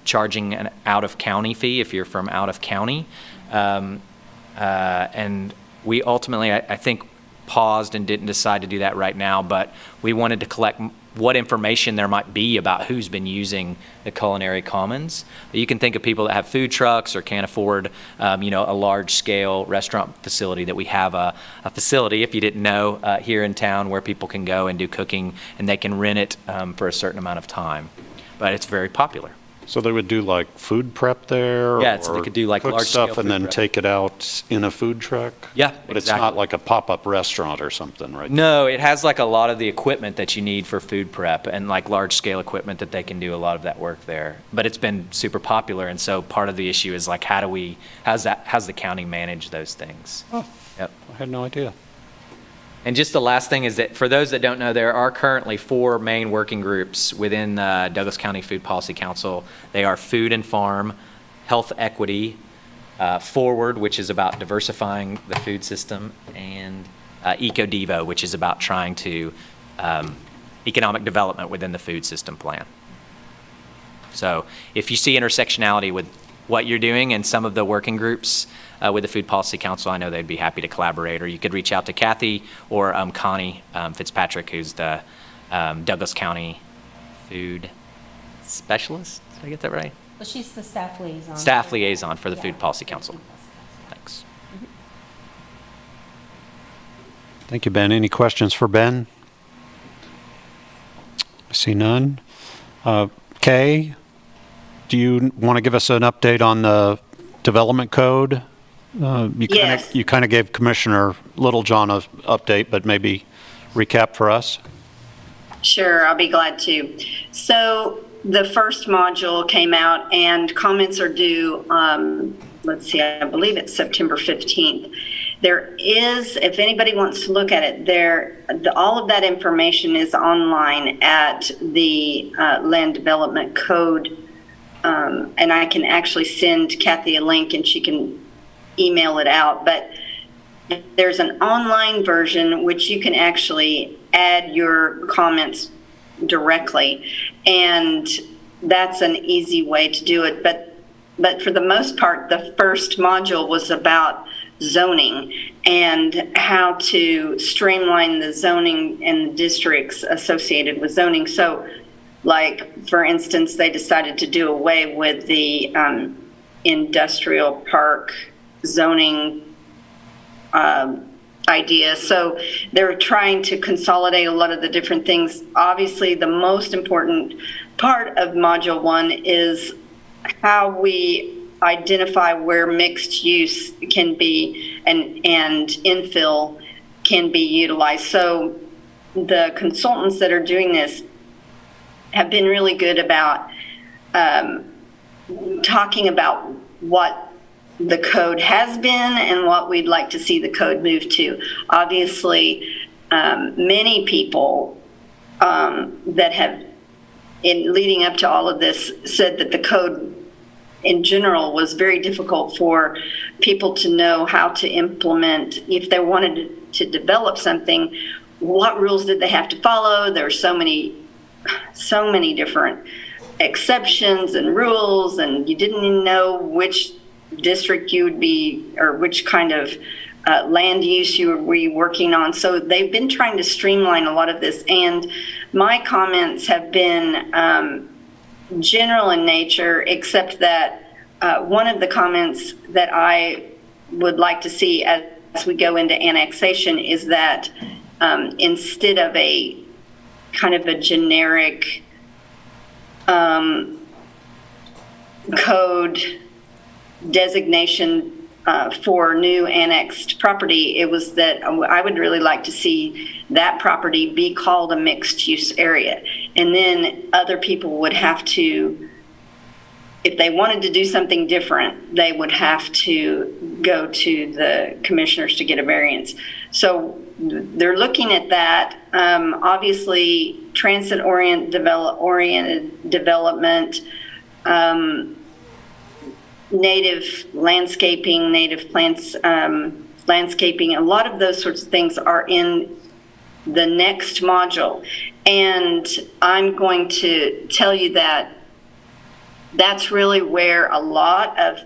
charging an out-of-county fee if you're from out of county. And we ultimately, I think, paused and didn't decide to do that right now, but we wanted to collect what information there might be about who's been using the Culinary Commons. You can think of people that have food trucks or can't afford, a large-scale restaurant facility. That we have a facility, if you didn't know, here in town where people can go and do cooking, and they can rent it for a certain amount of time. But it's very popular. So they would do like food prep there? Yeah, so they could do like cook large-scale stuff and food then prep. take it out in a food truck? Yeah, But it's exactly. not like a pop-up restaurant or something, right? No, it has like a lot of the equipment that you need for food prep and like large-scale equipment that they can do a lot of that work there. But it's been super popular, and so part of the issue is like how's the county manage those things? Oh. Yep. I had no idea. And just the last thing is that for those that don't know, there are currently 4 main working groups within the Douglas County Food Policy Council. They are Food and Farm, Health Equity, Forward, which is about diversifying the food system, and EcoDevo, which is about trying to economic development within the food system plan. So if you see intersectionality with what you're doing and some of the working groups with the Food Policy Council, I know they'd be happy to collaborate. Or you could reach out to Kathy or Connie Fitzpatrick, who's the Douglas County Food Specialist. Did I get that right? Well, she's the staff liaison. Staff liaison for the Food Policy Council. Thanks. Thank you, Ben. Any questions for Ben? I see none. Kay, do you want to give us an update on the development code? Yes. You kind of gave Commissioner Littlejohn an update, but maybe recap for us? Sure, I'll be glad to. So the first module came out and comments are due, let's see, I believe it's September 15th. There is, if anybody wants to look at it, all of that information is online at the Land Development Code. And I can actually send Kathy a link and she can email it out. But there's an online version which you can actually add your comments directly. And that's an easy way to do it. But for the most part, the first module was about zoning and how to streamline the zoning and the districts associated with zoning. So, like, for instance, they decided to do away with the industrial park zoning idea. So they're trying to consolidate a lot of the different things. Obviously, the most important part of Module 1 is how we identify where mixed use can be and infill can be utilized. So the consultants that are doing this have been really good about talking about what the code has been and what we'd like to see the code move to. Obviously, many people that have, in leading up to all of this, said that the code in general was very difficult for people to know how to implement. If they wanted to develop something, what rules did they have to follow? There are so many different exceptions and rules, and you didn't even know which district you would be, or which kind of land use were you working on. So they've been trying to streamline a lot of this, and my comments have been general in nature, except that one of the comments that I would like to see as we go into annexation is that instead of a kind of a generic code designation for new annexed property, it was that I would really like to see that property be called a mixed use area. And then other people would have to, if they wanted to do something different, they would have to go to the commissioners to get a variance. So they're looking at that. Obviously, transit-oriented development, native landscaping, native plants, landscaping, a lot of those sorts of things are in the next module. And I'm going to tell you that that's really where a lot of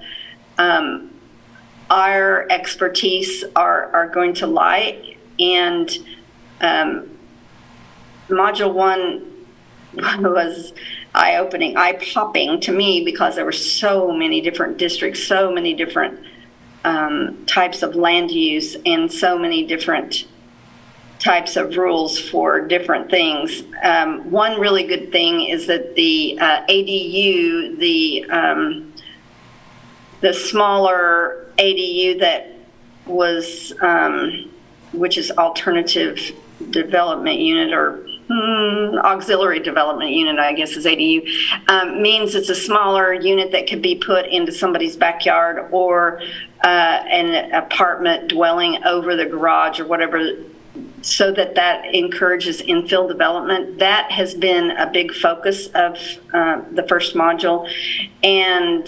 our expertise are going to lie. And Module 1 was eye-opening, eye-popping to me, because there were so many different districts, so many different types of land use, and so many different types of rules for different things. One really good thing is that the ADU, the smaller ADU that was, which is alternative development unit, or auxiliary development unit, I guess is ADU, means it's a smaller unit that could be put into somebody's backyard, or an apartment dwelling over the garage or whatever, so that encourages infill development. That has been a big focus of the first module. And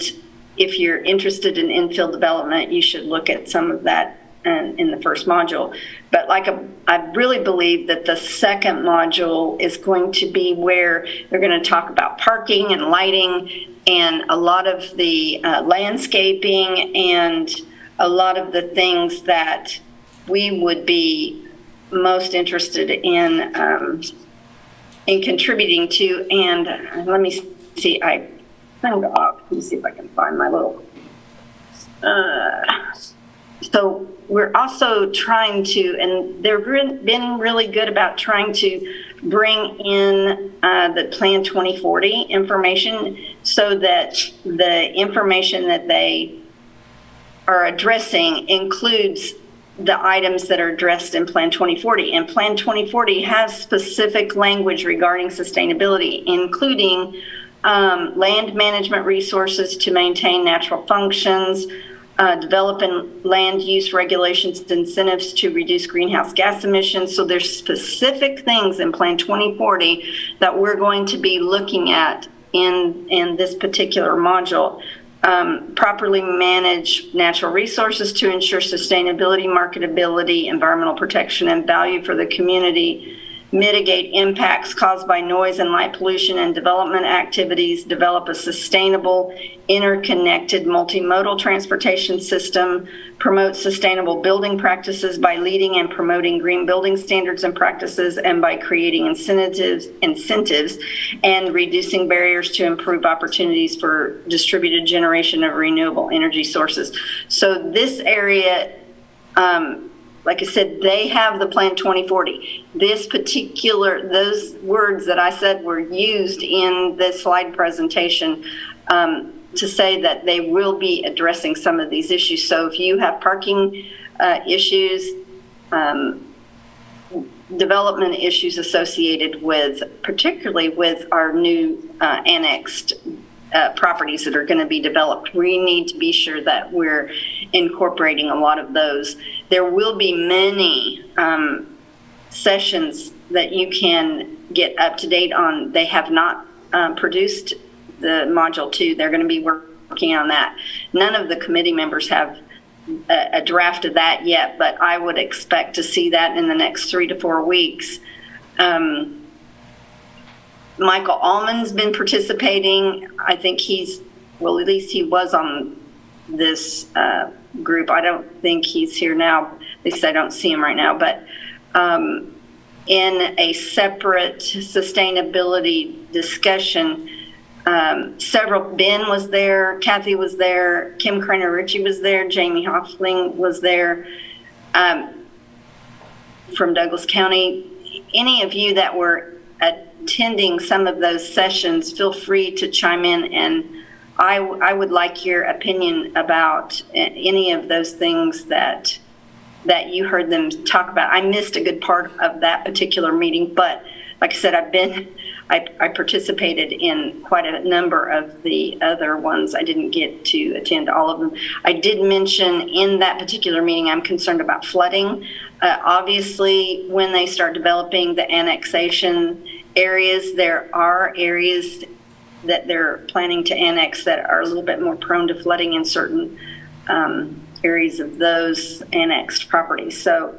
if you're interested in infill development, you should look at some of that in the first module. But I really believe that the second module is going to be where they're going to talk about parking and lighting, and a lot of the landscaping, and a lot of the things that we would be most interested in contributing to. And let me see, I found off. Let me see if I can find my little. So we're also trying to, and they've been really good about trying to bring in the Plan 2040 information, so that the information that they are addressing includes the items that are addressed in Plan 2040. And Plan 2040 has specific language regarding sustainability, including land management resources to maintain natural functions, developing land use regulations, incentives to reduce greenhouse gas emissions. So there's specific things in Plan 2040 that we're going to be looking at in this particular module. Properly manage natural resources to ensure sustainability, marketability, environmental protection, and value for the community. Mitigate impacts caused by noise and light pollution and development activities. Develop a sustainable, interconnected, multimodal transportation system. Promote sustainable building practices by leading and promoting green building standards and practices, and by creating incentives and reducing barriers to improve opportunities for distributed generation of renewable energy sources. So this area, like I said, they have the Plan 2040. Those words that I said were used in the slide presentation to say that they will be addressing some of these issues. So if you have parking issues, development issues associated with, particularly with our new annexed properties that are going to be developed, we need to be sure that we're incorporating a lot of those. There will be many sessions that you can get up to date on. They have not produced the Module 2. They're going to be working on that. None of the committee members have a draft of that yet, but I would expect to see that in the next 3 to 4 weeks. Michael Allman's been participating. I think well, at least he was on this group. I don't think he's here now. At least I don't see him right now. But in a separate sustainability discussion, Ben was there, Kathy was there, Kim Kreiner-Ritchie was there, Jamie Hoffling was there from Douglas County. Any of you that were attending some of those sessions, feel free to chime in, and I would like your opinion about any of those things that you heard them talk about. I missed a good part of that particular meeting, but like I said, I participated in quite a number of the other ones. I didn't get to attend all of them. I did mention in that particular meeting, I'm concerned about flooding. Obviously, when they start developing the annexation areas, there are areas that they're planning to annex that are a little bit more prone to flooding in certain areas of those annexed properties. So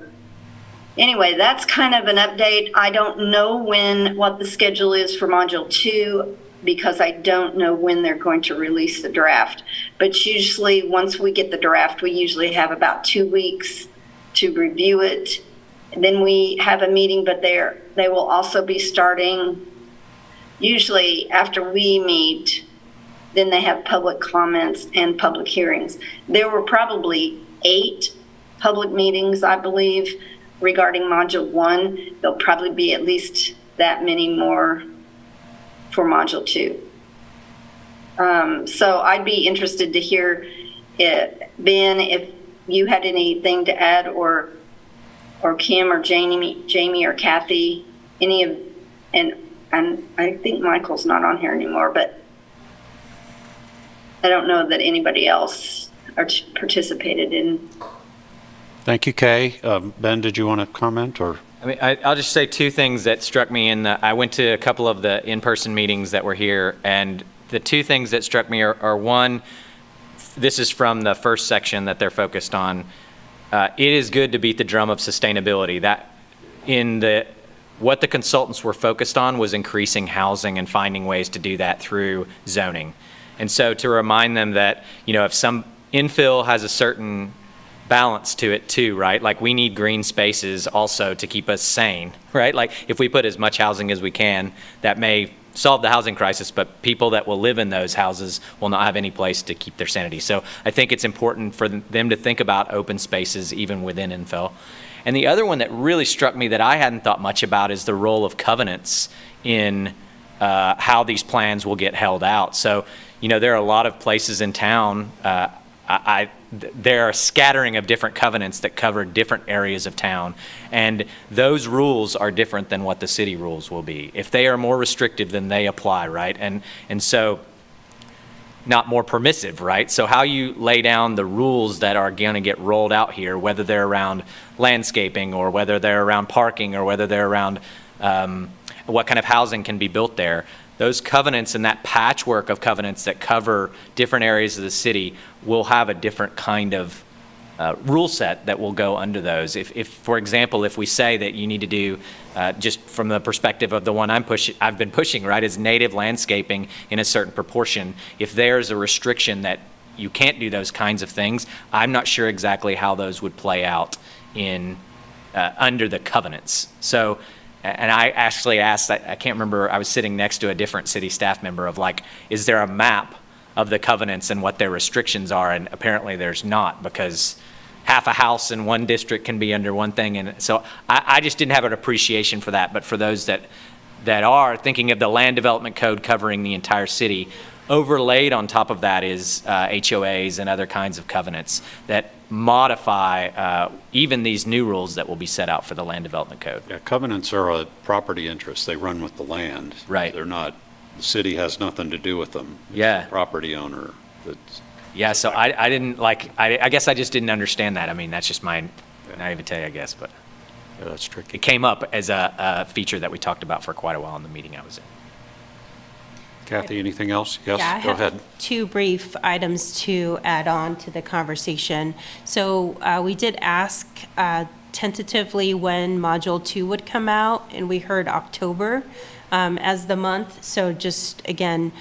anyway, that's kind of an update. I don't know what the schedule is for Module 2 because I don't know when they're going to release the draft. But usually once we get the draft, we usually have about 2 weeks to review it. And then we have a meeting, but they will also be starting usually after we meet. Then they have public comments and public hearings. There were probably 8 public meetings, I believe, regarding Module 1. There'll probably be at least that many more for Module 2. So I'd be interested to hear, Ben, if you had anything to add, or Kim or Jamie or Kathy, and I think Michael's not on here anymore, but I don't know that anybody else participated in. Thank you, Kay. Ben, did you want to comment, or? I mean, I'll just say 2 things that struck me I went to a couple of the in-person meetings that were here, and the 2 things that struck me are one, this is from the first section that they're focused on. It is good to beat the drum of sustainability. That what the consultants were focused on was increasing housing and finding ways to do that through zoning. And so to remind them that, if some infill has a certain balance to it too, right? Like we need green spaces also to keep us sane, right? Like if we put as much housing as we can, that may solve the housing crisis, but people that will live in those houses will not have any place to keep their sanity. So I think it's important for them to think about open spaces even within infill. And the other one that really struck me that I hadn't thought much about is the role of covenants in how these plans will get held out. So, there are a lot of places in town, there are a scattering of different covenants that cover different areas of town, and those rules are different than what the city rules will be. If they are more restrictive, then they apply, right? And so not more permissive, right? So how you lay down the rules that are going to get rolled out here, whether they're around landscaping or whether they're around parking or whether they're around what kind of housing can be built there, those covenants and that patchwork of covenants that cover different areas of the city will have a different kind of rule set that will go under those. If, for example, if we say that you need to do, just from the perspective of the one I've been pushing, right, is native landscaping in a certain proportion. If there's a restriction that you can't do those kinds of things, I'm not sure exactly how those would play out in under the covenants. So. And I actually asked, I can't remember, I was sitting next to a different city staff member of like, is there a map of the covenants and what their restrictions are? And apparently there's not, because half a house in one district can be under one thing. And so I just didn't have an appreciation for that. But for those that are thinking of the land development code covering the entire city, overlaid on top of that is HOAs and other kinds of covenants that modify even these new rules that will be set out for the land development code. Yeah, covenants are a property interest. They run with the land. Right. They're not, the city has nothing to do with them. It's Yeah. the property owner that's. Yeah, so I didn't I guess I just didn't understand that. I mean, that's just my naivete, I guess, but Yeah, that's tricky. it came up as a feature that we talked about for quite a while in the meeting I was in. Kathy, anything else? Yes, Yeah, I go have ahead. 2 brief items to add on to the conversation. So we did ask tentatively when Module 2 would come out, and we heard October as the month. So just, again,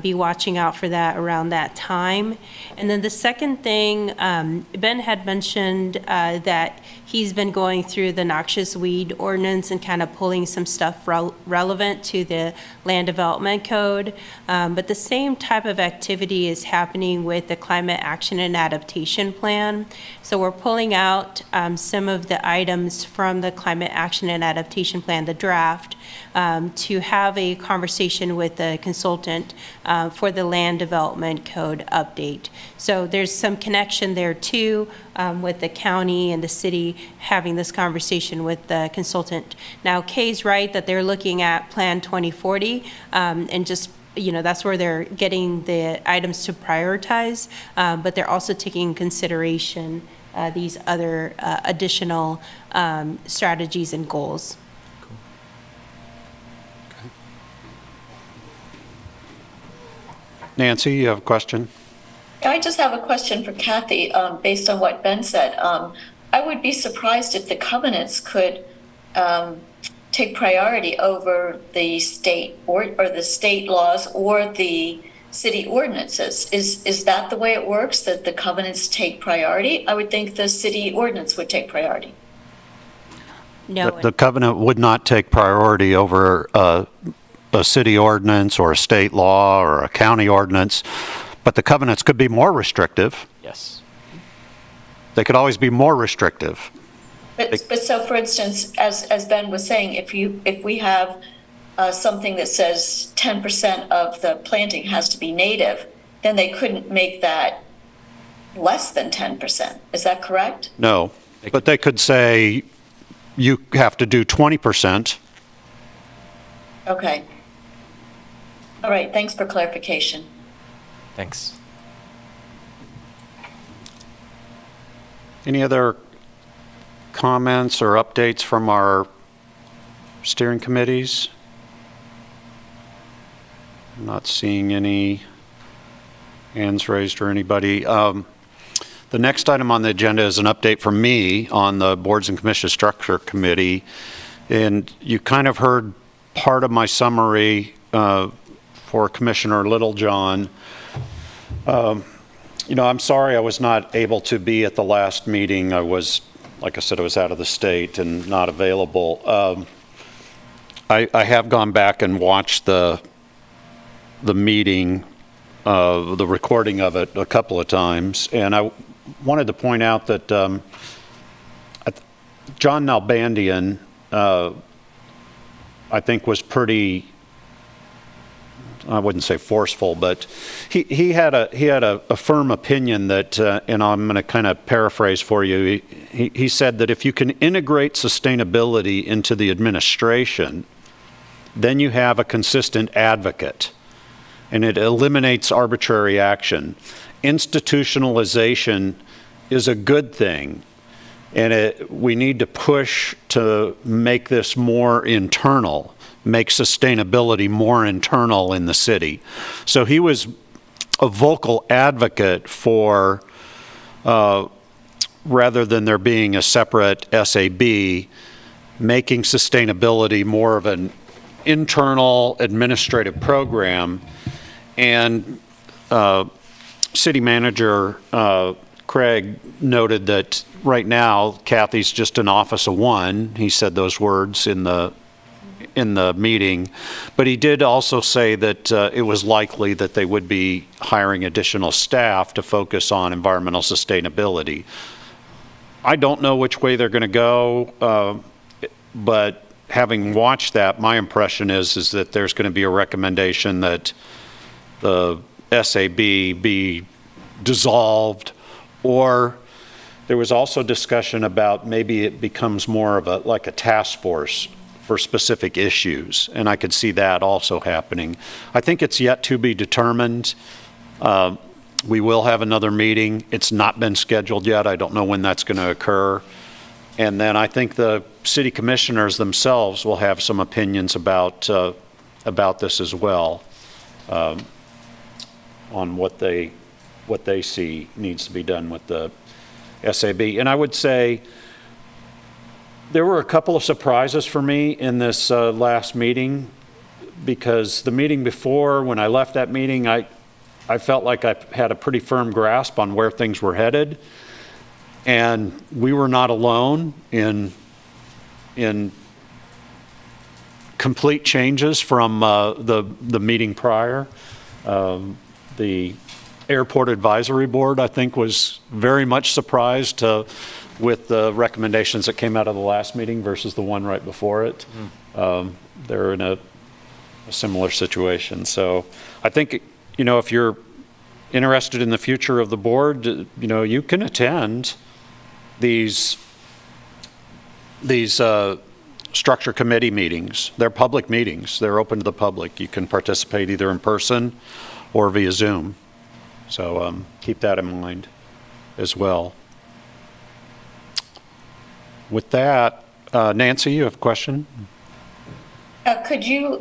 be watching out for that around that time. And then the second thing, Ben had mentioned that he's been going through the noxious weed ordinance and kind of pulling some stuff relevant to the land development code. But the same type of activity is happening with the climate action and adaptation plan. So we're pulling out some of the items from the climate action and adaptation plan, the draft, to have a conversation with the consultant for the land development code update. So there's some connection there too, with the county and the city having this conversation with the consultant. Now, Kay's right that they're looking at Plan 2040, and just, that's where they're getting the items to prioritize, but they're also taking in consideration these other additional strategies and goals. Nancy, you have a question? I just have a question for Kathy, based on what Ben said. I would be surprised if the covenants could take priority over the state or the state laws or the city ordinances. Is that the way it works, that the covenants take priority? I would think the city ordinance would take priority. No. The covenant would not take priority over a city ordinance or a state law or a county ordinance, but the covenants could be more restrictive. Yes. They could always be more restrictive. But so, for instance, as Ben was saying, if we have something that says 10% of the planting has to be native, then they couldn't make that less than 10%. Is that correct? No, but they could say you have to do 20%. Okay. All right, thanks for clarification. Thanks. Any other comments or updates from our steering committees? I'm not seeing any hands raised or anybody. The next item on the agenda is an update from me on the Boards and Commission Structure Committee. And you kind of heard part of my summary for Commissioner Littlejohn. You know, I'm sorry I was not able to be at the last meeting. I was, like I said, I was out of the state and not available. I have gone back and watched the meeting, the recording of it a couple of times, and I wanted to point out that John Nalbandian, I think, was pretty, I wouldn't say forceful, but he had a firm opinion that, and I'm going to kind of paraphrase for you. He said that if you can integrate sustainability into the administration, then you have a consistent advocate, and it eliminates arbitrary action. Institutionalization is a good thing, and we need to push to make this more internal, make sustainability more internal in the city. So he was a vocal advocate for, rather than there being a separate SAB, making sustainability more of an internal administrative program. And City Manager Craig noted that right now Kathy's just an office of one. He said those words in the meeting, but he did also say that it was likely that they would be hiring additional staff to focus on environmental sustainability. I don't know which way they're going to go, but having watched that, my impression is that there's going to be a recommendation that the SAB be dissolved, or there was also discussion about maybe it becomes more of like a task force for specific issues, and I could see that also happening. I think it's yet to be determined. We will have another meeting. It's not been scheduled yet. I don't know when that's going to occur. And then I think the city commissioners themselves will have some opinions about this as well, on what they see needs to be done with the SAB. And I would say there were a couple of surprises for me in this last meeting, because the meeting before, when I left that meeting, I felt like I had a pretty firm grasp on where things were headed. And we were not alone in complete changes from the meeting prior. The Airport Advisory Board, I think, was very much surprised with the recommendations that came out of the last meeting versus the one right before it. They're in a similar situation. So I think, you know, if you're interested in the future of the board, you know, you can attend these structure committee meetings. They're public meetings. They're open to the public. You can participate either in person or via Zoom. So keep that in mind as well. With that, Nancy, you have a question? Could you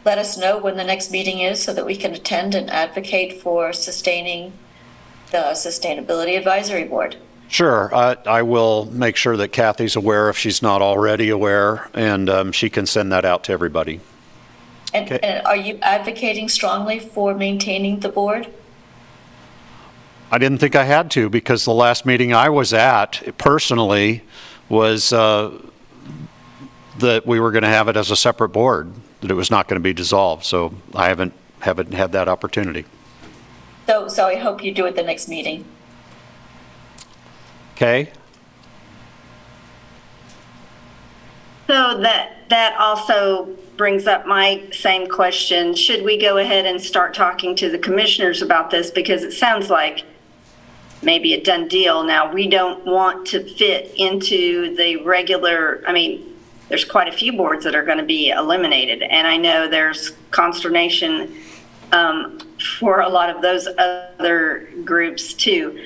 let us know when the next meeting is so that we can attend and advocate for sustaining the Sustainability Advisory Board. Sure. I will make sure that Kathy's aware if she's not already aware, and she can send that out to everybody. And, Okay. and are you advocating strongly for maintaining the board? I didn't think I had to, because the last meeting I was at personally was that we were going to have it as a separate board, that it was not going to be dissolved. So I haven't had that opportunity. So I hope you do it the next meeting. Okay? So that also brings up my same question. Should we go ahead and start talking to the commissioners about this? Because it sounds like maybe a done deal. Now, we don't want to fit into the regular, I mean, there's quite a few boards that are going to be eliminated. And I know there's consternation for a lot of those other groups too.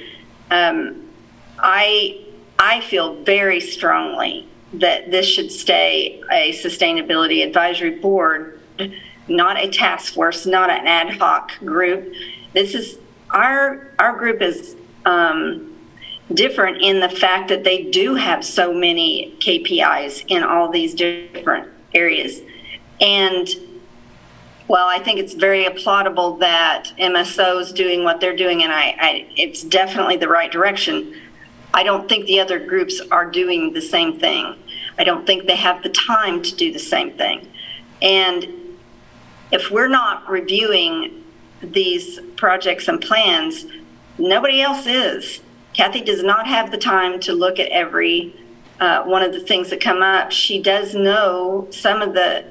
I feel very strongly that this should stay a sustainability advisory board, not a task force, not an ad hoc group. This is our group is different in the fact that they do have so many KPIs in all these different areas. And while I think it's very applaudable that MSO is doing what they're doing, and it's definitely the right direction, I don't think the other groups are doing the same thing. I don't think they have the time to do the same thing. And if we're not reviewing these projects and plans, nobody else is. Kathy does not have the time to look at every one of the things that come up. She does know some of the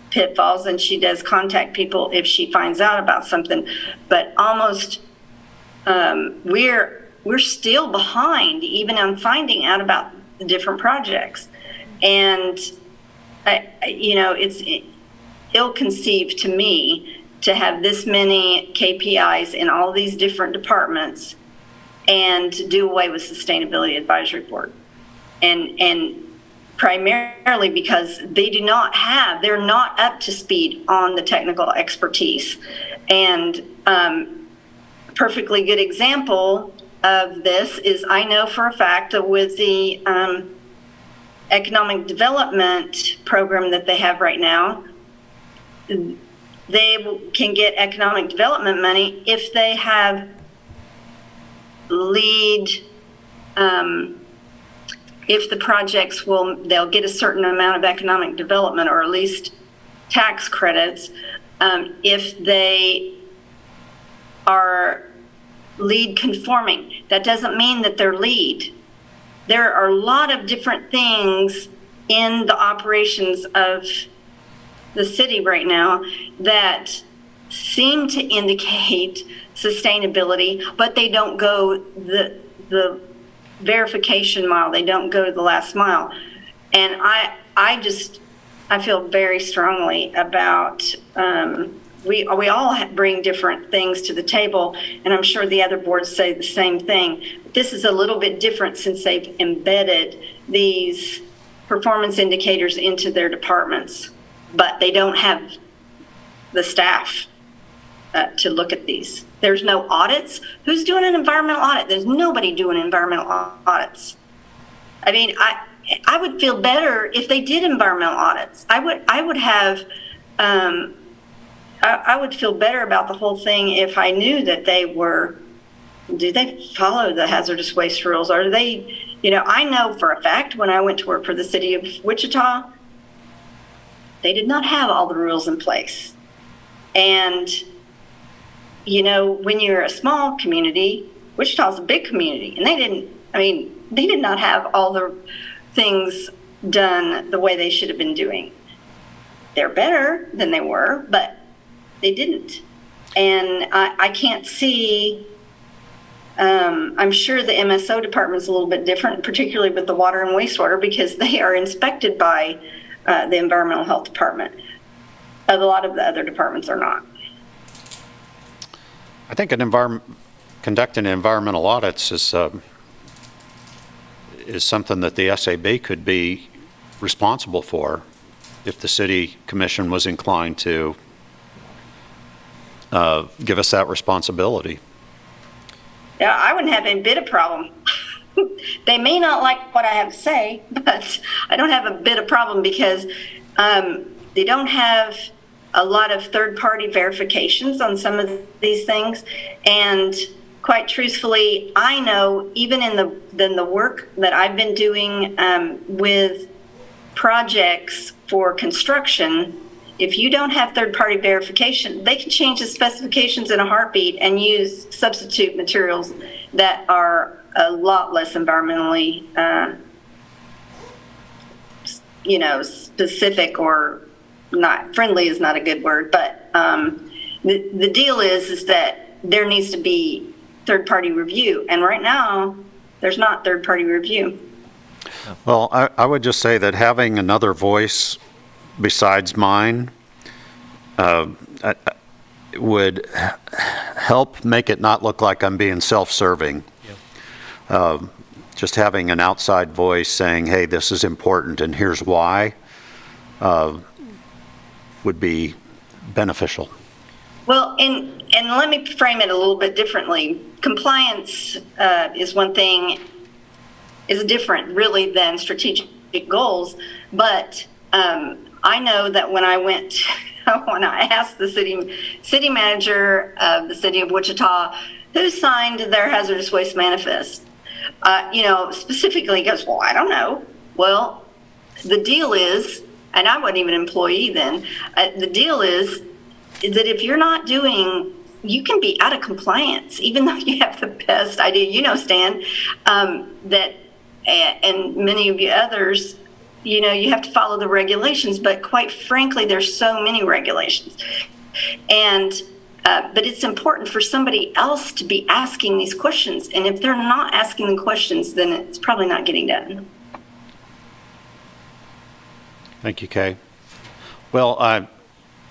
pitfalls, and she does contact people if she finds out about something, but almost we're still behind even on finding out about the different projects. And it's ill-conceived to me to have this many KPIs in all these different departments and do away with Sustainability Advisory Board. And primarily because they're not up to speed on the technical expertise. And a perfectly good example of this is, I know for a fact that with the economic development program that they have right now, they can get economic development money if they have lead, if the projects they'll get a certain amount of economic development, or at least tax credits, if they are lead conforming. That doesn't mean that they're lead. There are a lot of different things in the operations of the city right now that seem to indicate sustainability, but they don't go the verification mile. They don't go the last mile. And I feel very strongly about we all bring different things to the table, and I'm sure the other boards say the same thing. This is a little bit different since they've embedded these performance indicators into their departments, but they don't have the staff to look at these. There's no audits. Who's doing an environmental audit? There's nobody doing environmental audits. I mean, I would feel better if they did environmental audits. I would feel better about the whole thing if I knew that do they follow the hazardous waste rules? Or do they, I know for a fact when I went to work for the city of Wichita, they did not have all the rules in place. And, when you're a small community, Wichita's a big community, and they did not have all the things done the way they should have been doing. They're better than they were, but they didn't. And I can't see, I'm sure the MSO department is a little bit different, particularly with the water and wastewater, because they are inspected by the environmental health department. A lot of the other departments are not. I think conducting environmental audits is something that the SAB could be responsible for if the city commission was inclined to give us that responsibility. Yeah, I wouldn't have a bit of problem. They may not like what I have to say, but I don't have a bit of problem because they don't have a lot of third-party verifications on some of these things. And quite truthfully, I know even in the work that I've been doing with projects for construction, if you don't have third-party verification, they can change the specifications in a heartbeat and use substitute materials that are a lot less environmentally, specific, or not friendly is not a good word, but the deal is that there needs to be third-party review, and right now there's not third-party review. Well, I would just say that having another voice besides mine would help make it not look like I'm being self-serving. Just having an outside voice saying, hey, this is important and here's why, would be beneficial. Well, and let me frame it a little bit differently. Compliance is one thing, is different really than strategic goals, but I know that when I asked the city manager of the city of Wichita who signed their hazardous waste manifest, specifically he goes, well, I don't know. Well, the deal is, and I wasn't even an employee then, the deal is that if you're not doing, you can be out of compliance, even though you have the best idea, Stan, that, and many of you others, you have to follow the regulations, but quite frankly, there's so many regulations. And, but it's important for somebody else to be asking these questions. And if they're not asking the questions, then it's probably not getting done. Thank you, Kay. Well,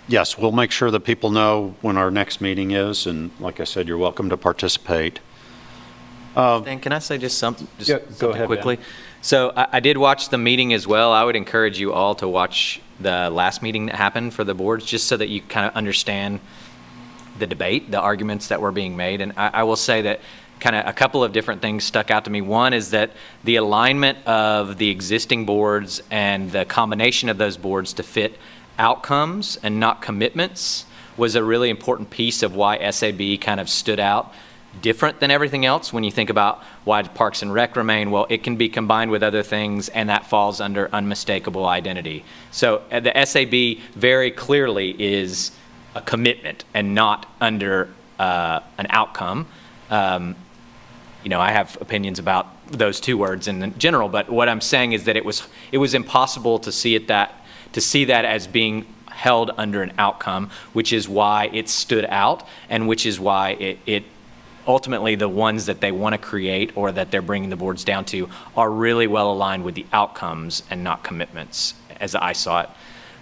yes, we'll make sure that people know when our next meeting is, and like I said, you're welcome to participate. Dan, can I say just something Go ahead, quickly? Ben. So I did watch the meeting as well. I would encourage you all to watch the last meeting that happened for the boards, just so that you kind of understand the debate, the arguments that were being made. And I will say that kind of a couple of different things stuck out to me. One is that the alignment of the existing boards and the combination of those boards to fit outcomes and not commitments was a really important piece of why SAB kind of stood out different than everything else. When you think about why Parks and Rec remain, well, it can be combined with other things, and that falls under unmistakable identity. So the SAB very clearly is a commitment and not under an outcome. I have opinions about those two words in general, but what I'm saying is that it was impossible to see that as being held under an outcome, which is why it stood out, and which is why it ultimately the ones that they want to create or that they're bringing the boards down to are really well aligned with the outcomes and not commitments, as I saw it.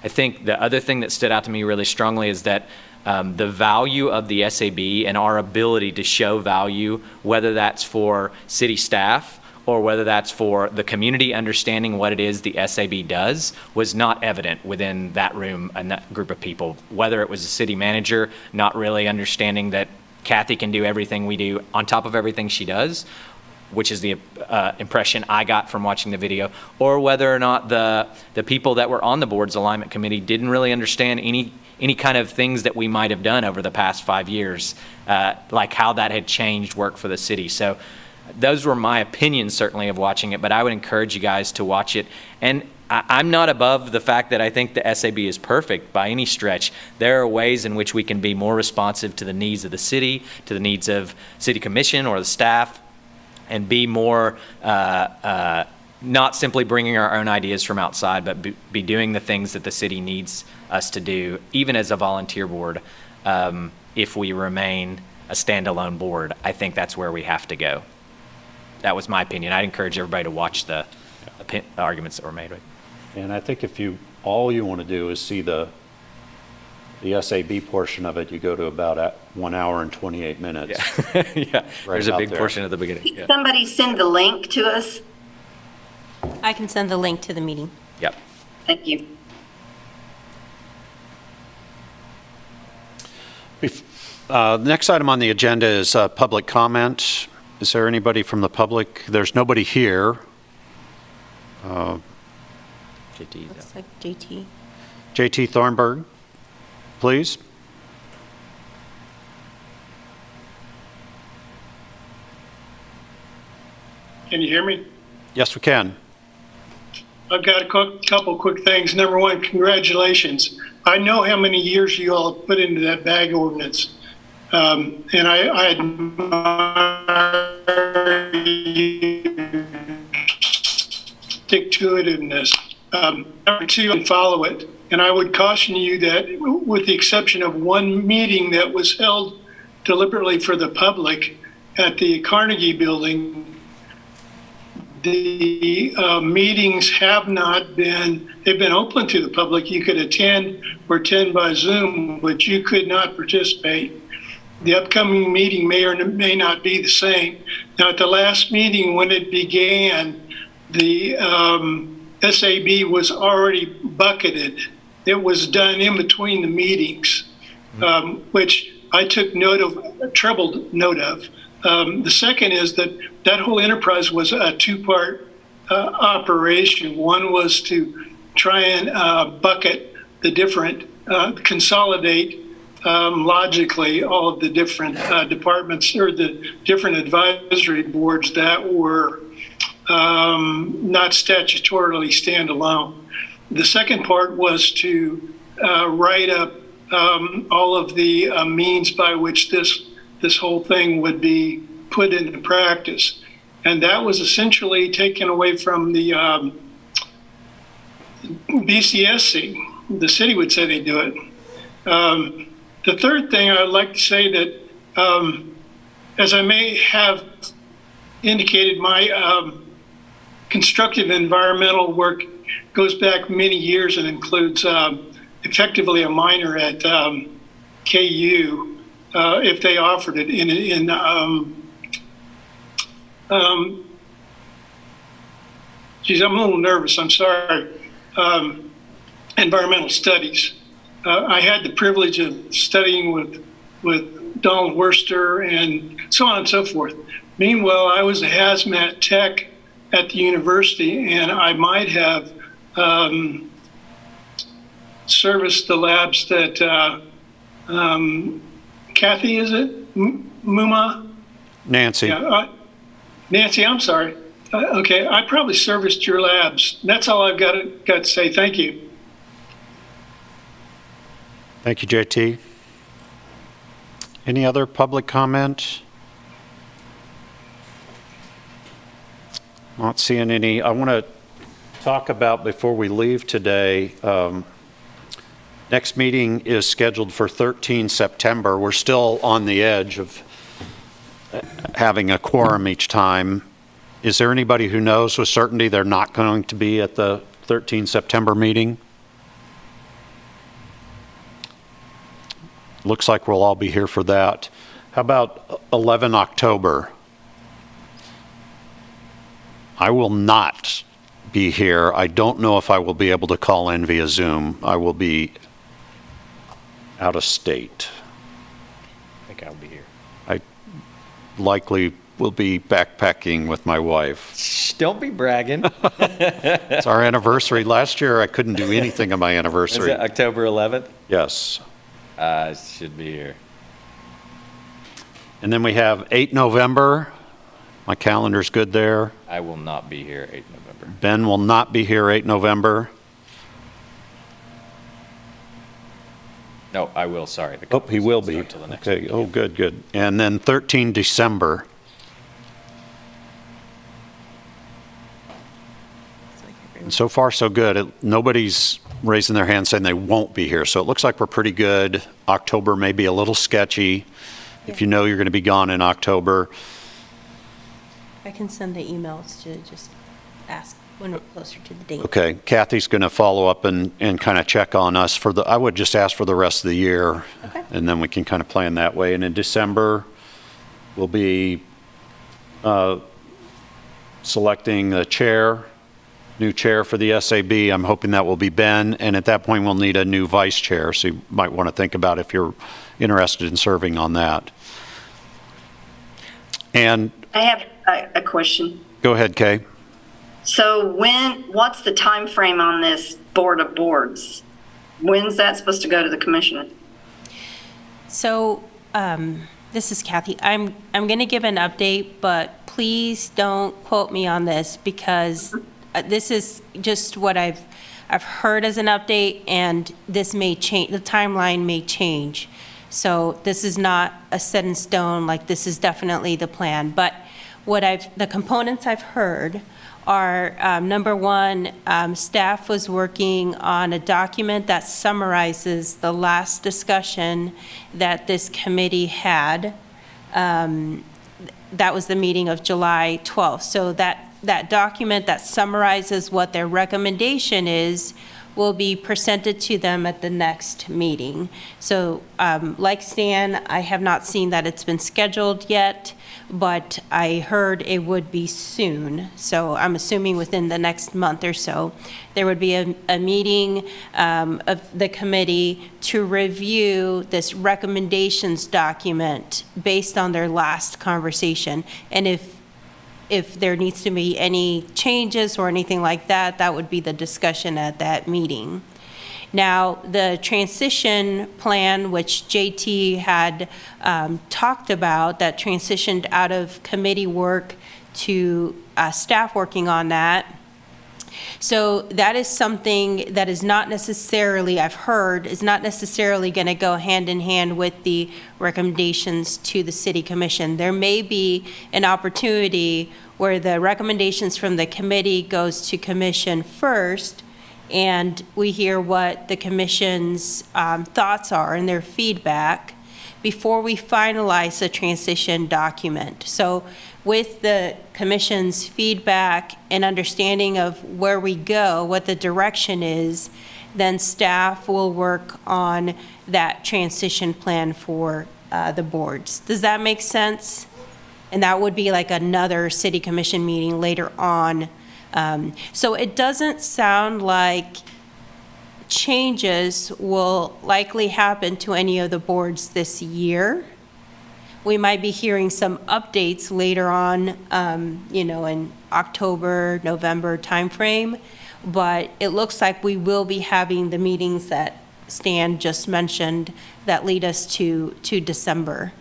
I think the other thing that stood out to me really strongly is that the value of the SAB and our ability to show value, whether that's for city staff or whether that's for the community understanding what it is the SAB does, was not evident within that room and that group of people. Whether it was the city manager not really understanding that Kathy can do everything we do on top of everything she does, which is the impression I got from watching the video, or whether or not the people that were on the board's alignment committee didn't really understand any kind of things that we might have done over the past 5 years, like how that had changed work for the city. So those were my opinions, certainly, of watching it, but I would encourage you guys to watch it. And I'm not above the fact that I think the SAB is perfect by any stretch. There are ways in which we can be more responsive to the needs of the city, to the needs of city commission or the staff, and be more, not simply bringing our own ideas from outside, but be doing the things that the city needs us to do, even as a volunteer board. If we remain a standalone board, I think that's where we have to go. That was my opinion. I'd encourage everybody to watch the arguments that were made. Right? And I think if all you want to do is see the SAB portion of it, you go to about 1 hour and 28 minutes. Yeah, yeah. Right, There's a big there. portion at the beginning. Can Yeah. somebody send the link to us? I can send the link to the meeting. Yep. Thank you. The next item on the agenda is public comment. Is there anybody from the public? There's nobody here. JT, Looks like JT. JT Thornburg, please. Can you hear me? Yes, we can. I've got a couple quick things. Number one, congratulations. I know how many years you all have put into that bag ordinance. And I admire you. Stick-to-itiveness. Number two, and follow it. And I would caution you that with the exception of one meeting that was held deliberately for the public at the Carnegie Building, the meetings have not been, they've been open to the public. You could attend or attend by Zoom, but you could not participate. The upcoming meeting may or may not be the same. Now, at the last meeting when it began, the SAB was already bucketed. It was done in between the meetings, which I took troubled note of. The second is that whole enterprise was a two-part operation. One was to try and bucket the different, consolidate logically all of the different departments or the different advisory boards that were not statutorily standalone. The second part was to write up all of the means by which this whole thing would be put into practice. And that was essentially taken away from the BCSC. The city would say they do it. The third thing I'd like to say that, as I may have indicated, my constructive environmental work goes back many years and includes effectively a minor at KU. If they offered it in geez, I'm a little nervous, I'm sorry, environmental studies. I had the privilege of studying with Donald Worster and so on and so forth. Meanwhile, I was a hazmat tech at the university, and I might have serviced the labs that Kathy, is it? Muma? Nancy. Yeah, Nancy, I'm sorry. Okay, I probably serviced your labs. That's all I've got to say. Thank you. Thank you, JT. Any other public comment? Not seeing any. I want to talk about, before we leave today, next meeting is scheduled for 13 September. We're still on the edge of having a quorum each time. Is there anybody who knows with certainty they're not going to be at the 13 September meeting? Looks like we'll all be here for that. How about 11 October? I will not be here. I don't know if I will be able to call in via Zoom. I will be out of state. I think I'll be here. I likely will be backpacking with my wife. Shh, don't be bragging. It's our anniversary. Last year I couldn't do anything on my Is anniversary. it October 11th? Yes. Should be here. And then we have 8 November. My calendar's good there. I will not be here 8 November. Ben will not be here 8 November. No, I will, sorry. The Oh, he will be. conference doesn't start till the next Okay, week. oh, good, good. And then 13 December. And so far, so good. Nobody's raising their hand saying they won't be here. So it looks like we're pretty good. October may be a little sketchy. If you know you're going to be gone in October. I can send the emails to just ask when we're closer to the date. Okay, Kathy's going to follow up and kind of check on us for I would just ask for the rest of the year. Okay. And then we can kind of plan that way. And in December, we'll be selecting the chair new chair for the SAB. I'm hoping that will be Ben, and at that point, we'll need a new vice chair, so you might want to think about if you're interested in serving on that. And I have a question. go ahead, Kay. So what's the time frame on this board of boards? When's that supposed to go to the commissioner? So, this is Kathy. I'm going to give an update, but please don't quote me on this because this is just what I've heard as an update, and this may change, the timeline may change. So this is not a set in stone, like this is definitely the plan. But the components I've heard are, number one, staff was working on a document that summarizes the last discussion that this committee had. That was the meeting of July 12th. So that document that summarizes what their recommendation is will be presented to them at the next meeting. So like Stan, I have not seen that it's been scheduled yet, but I heard it would be soon. So I'm assuming within the next month or so, there would be a meeting of the committee to review this recommendations document based on their last conversation. And if there needs to be any changes or anything like that, that would be the discussion at that meeting. Now, the transition plan, which JT had talked about, that transitioned out of committee work to staff working on that. So that is something that is not necessarily, I've heard, is not necessarily going to go hand in hand with the recommendations to the city commission. There may be an opportunity where the recommendations from the committee goes to commission first, and we hear what the commission's thoughts are and their feedback before we finalize the transition document. So with the commission's feedback and understanding of where we go, what the direction is, then staff will work on that transition plan for the boards. Does that make sense? And that would be like another city commission meeting later on. So it doesn't sound like changes will likely happen to any of the boards this year. We might be hearing some updates later on, in October, November timeframe, but it looks like we will be having the meetings that Stan just mentioned that lead us to December.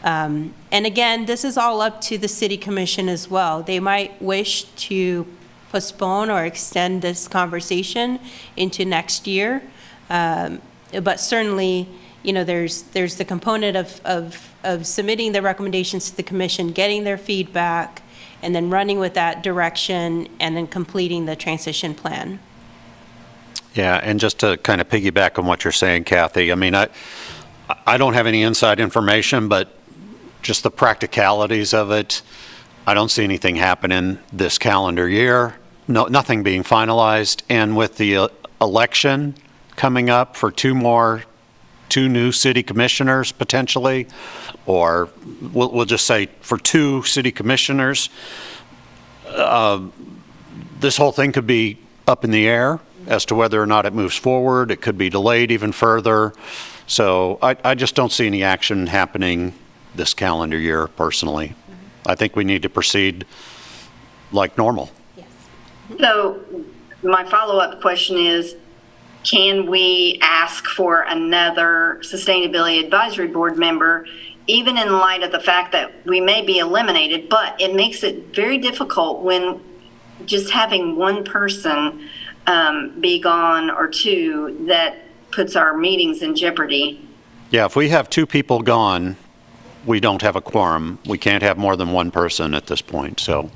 And again, this is all up to the city commission as well. They might wish to postpone or extend this conversation into next year. But certainly, there's the component of submitting the recommendations to the commission, getting their feedback, and then running with that direction, and then completing the transition plan. Yeah, and just to kind of piggyback on what you're saying, Kathy, I mean, I don't have any inside information, but just the practicalities of it, I don't see anything happening this calendar year, nothing being finalized, and with the election coming up for two new city commissioners potentially, or we'll just say for 2 city commissioners, this whole thing could be up in the air as to whether or not it moves forward. It could be delayed even further. So I just don't see any action happening this calendar year personally. I think we need to proceed like normal. Yes. So my follow-up question is, can we ask for another Sustainability Advisory Board member, even in light of the fact that we may be eliminated, but it makes it very difficult when just having one person be gone or 2 that puts our meetings in jeopardy? Yeah, if we have 2 people gone, we don't have a quorum. We can't have more than one person at this point, so.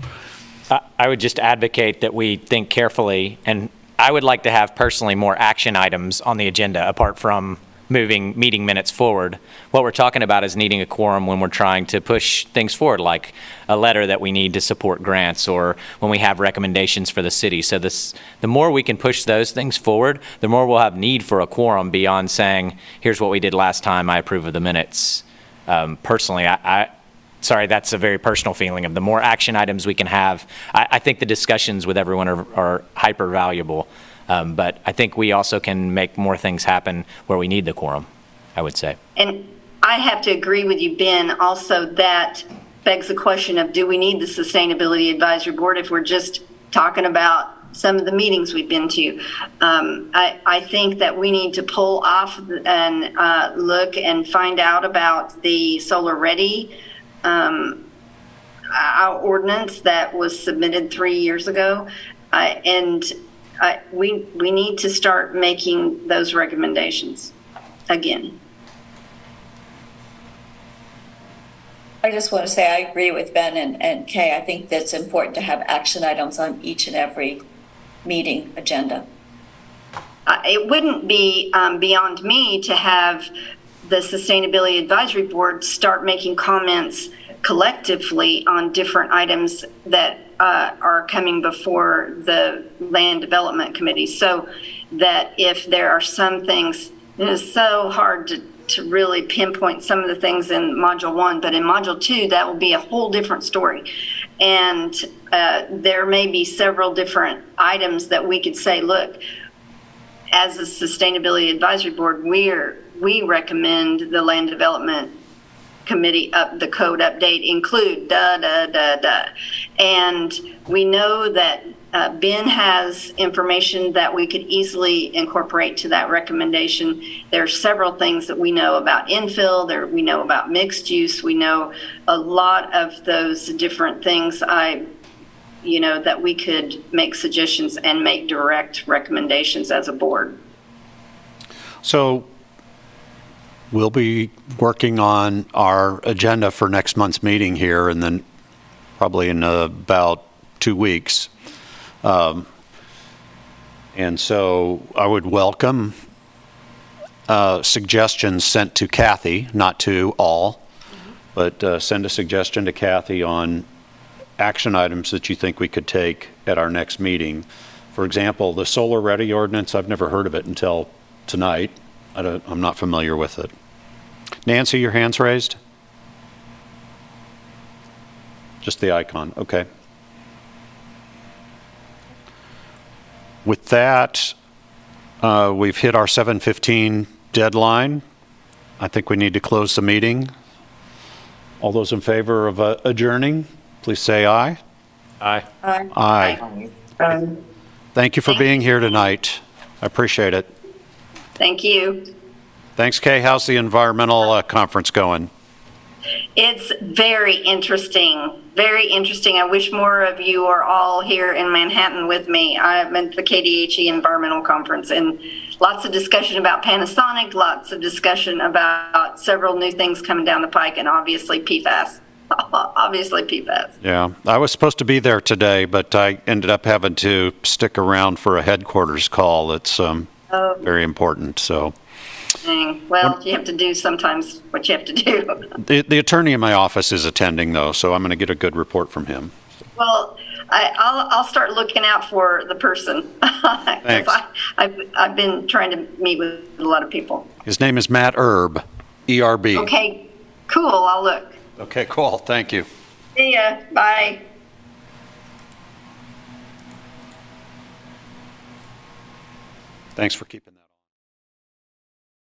I would just advocate that we think carefully, and I would like to have personally more action items on the agenda apart from moving meeting minutes forward. What we're talking about is needing a quorum when we're trying to push things forward, like a letter that we need to support grants, or when we have recommendations for the city. So the more we can push those things forward, the more we'll have need for a quorum beyond saying, here's what we did last time, I approve of the minutes. Personally, sorry, that's a very personal feeling of the more action items we can have. I think the discussions with everyone are hyper valuable, but I think we also can make more things happen where we need the quorum, I would say. And I have to agree with you, Ben, also that begs the question of, do we need the Sustainability Advisory Board if we're just talking about some of the meetings we've been to? I think that we need to pull off and look and find out about the Solar Ready our ordinance that was submitted 3 years ago. We need to start making those recommendations again. I just want to say I agree with Ben and Kay. I think that's important to have action items on each and every meeting agenda. It wouldn't be beyond me to have the Sustainability Advisory Board start making comments collectively on different items that are coming before the Land Development Committee, so that if there are some things, it is so hard to really pinpoint some of the things in Module 1, but in Module 2, that will be a whole different story. And there may be several different items that we could say, look, as a Sustainability Advisory Board, we recommend the Land Development Committee the code update include and we know that Ben has information that we could easily incorporate to that recommendation. There are several things that we know about infill, we know about mixed use, we know a lot of those different things that we could make suggestions and make direct recommendations as a board. So we'll be working on our agenda for next month's meeting here, and then probably in about 2 weeks. And so I would welcome suggestions sent to Kathy, not to all, but send a suggestion to Kathy on action items that you think we could take at our next meeting. For example, the Solar Ready ordinance, I've never heard of it until tonight. I'm not familiar with it. Nancy, your hand's raised? Just the icon, okay. With that, we've hit our 7:15 deadline. I think we need to close the meeting. All those in favor of adjourning, please say aye. Aye. Aye. Thank you for being here tonight. I appreciate it. Thank you. Thanks, Kay. How's the environmental conference going? It's very interesting. Very interesting. I wish more of you are all here in Manhattan with me. I'm at the KDHE Environmental Conference, and lots of discussion about Panasonic, lots of discussion about several new things coming down the pike, and obviously PFAS. Obviously PFAS. Yeah, I was supposed to be there today, but I ended up having to stick around for a headquarters call. It's very important, so. Well, you have to do sometimes what you have to do. The attorney in my office is attending, though, so I'm going to get a good report from him. Well, I'll start looking out for the person. Thanks. I've been trying to meet with a lot of people. His name is Matt Erb, E-R-B. Okay, cool. I'll look. Okay, cool. Thank you. See ya. Bye. Thanks for keeping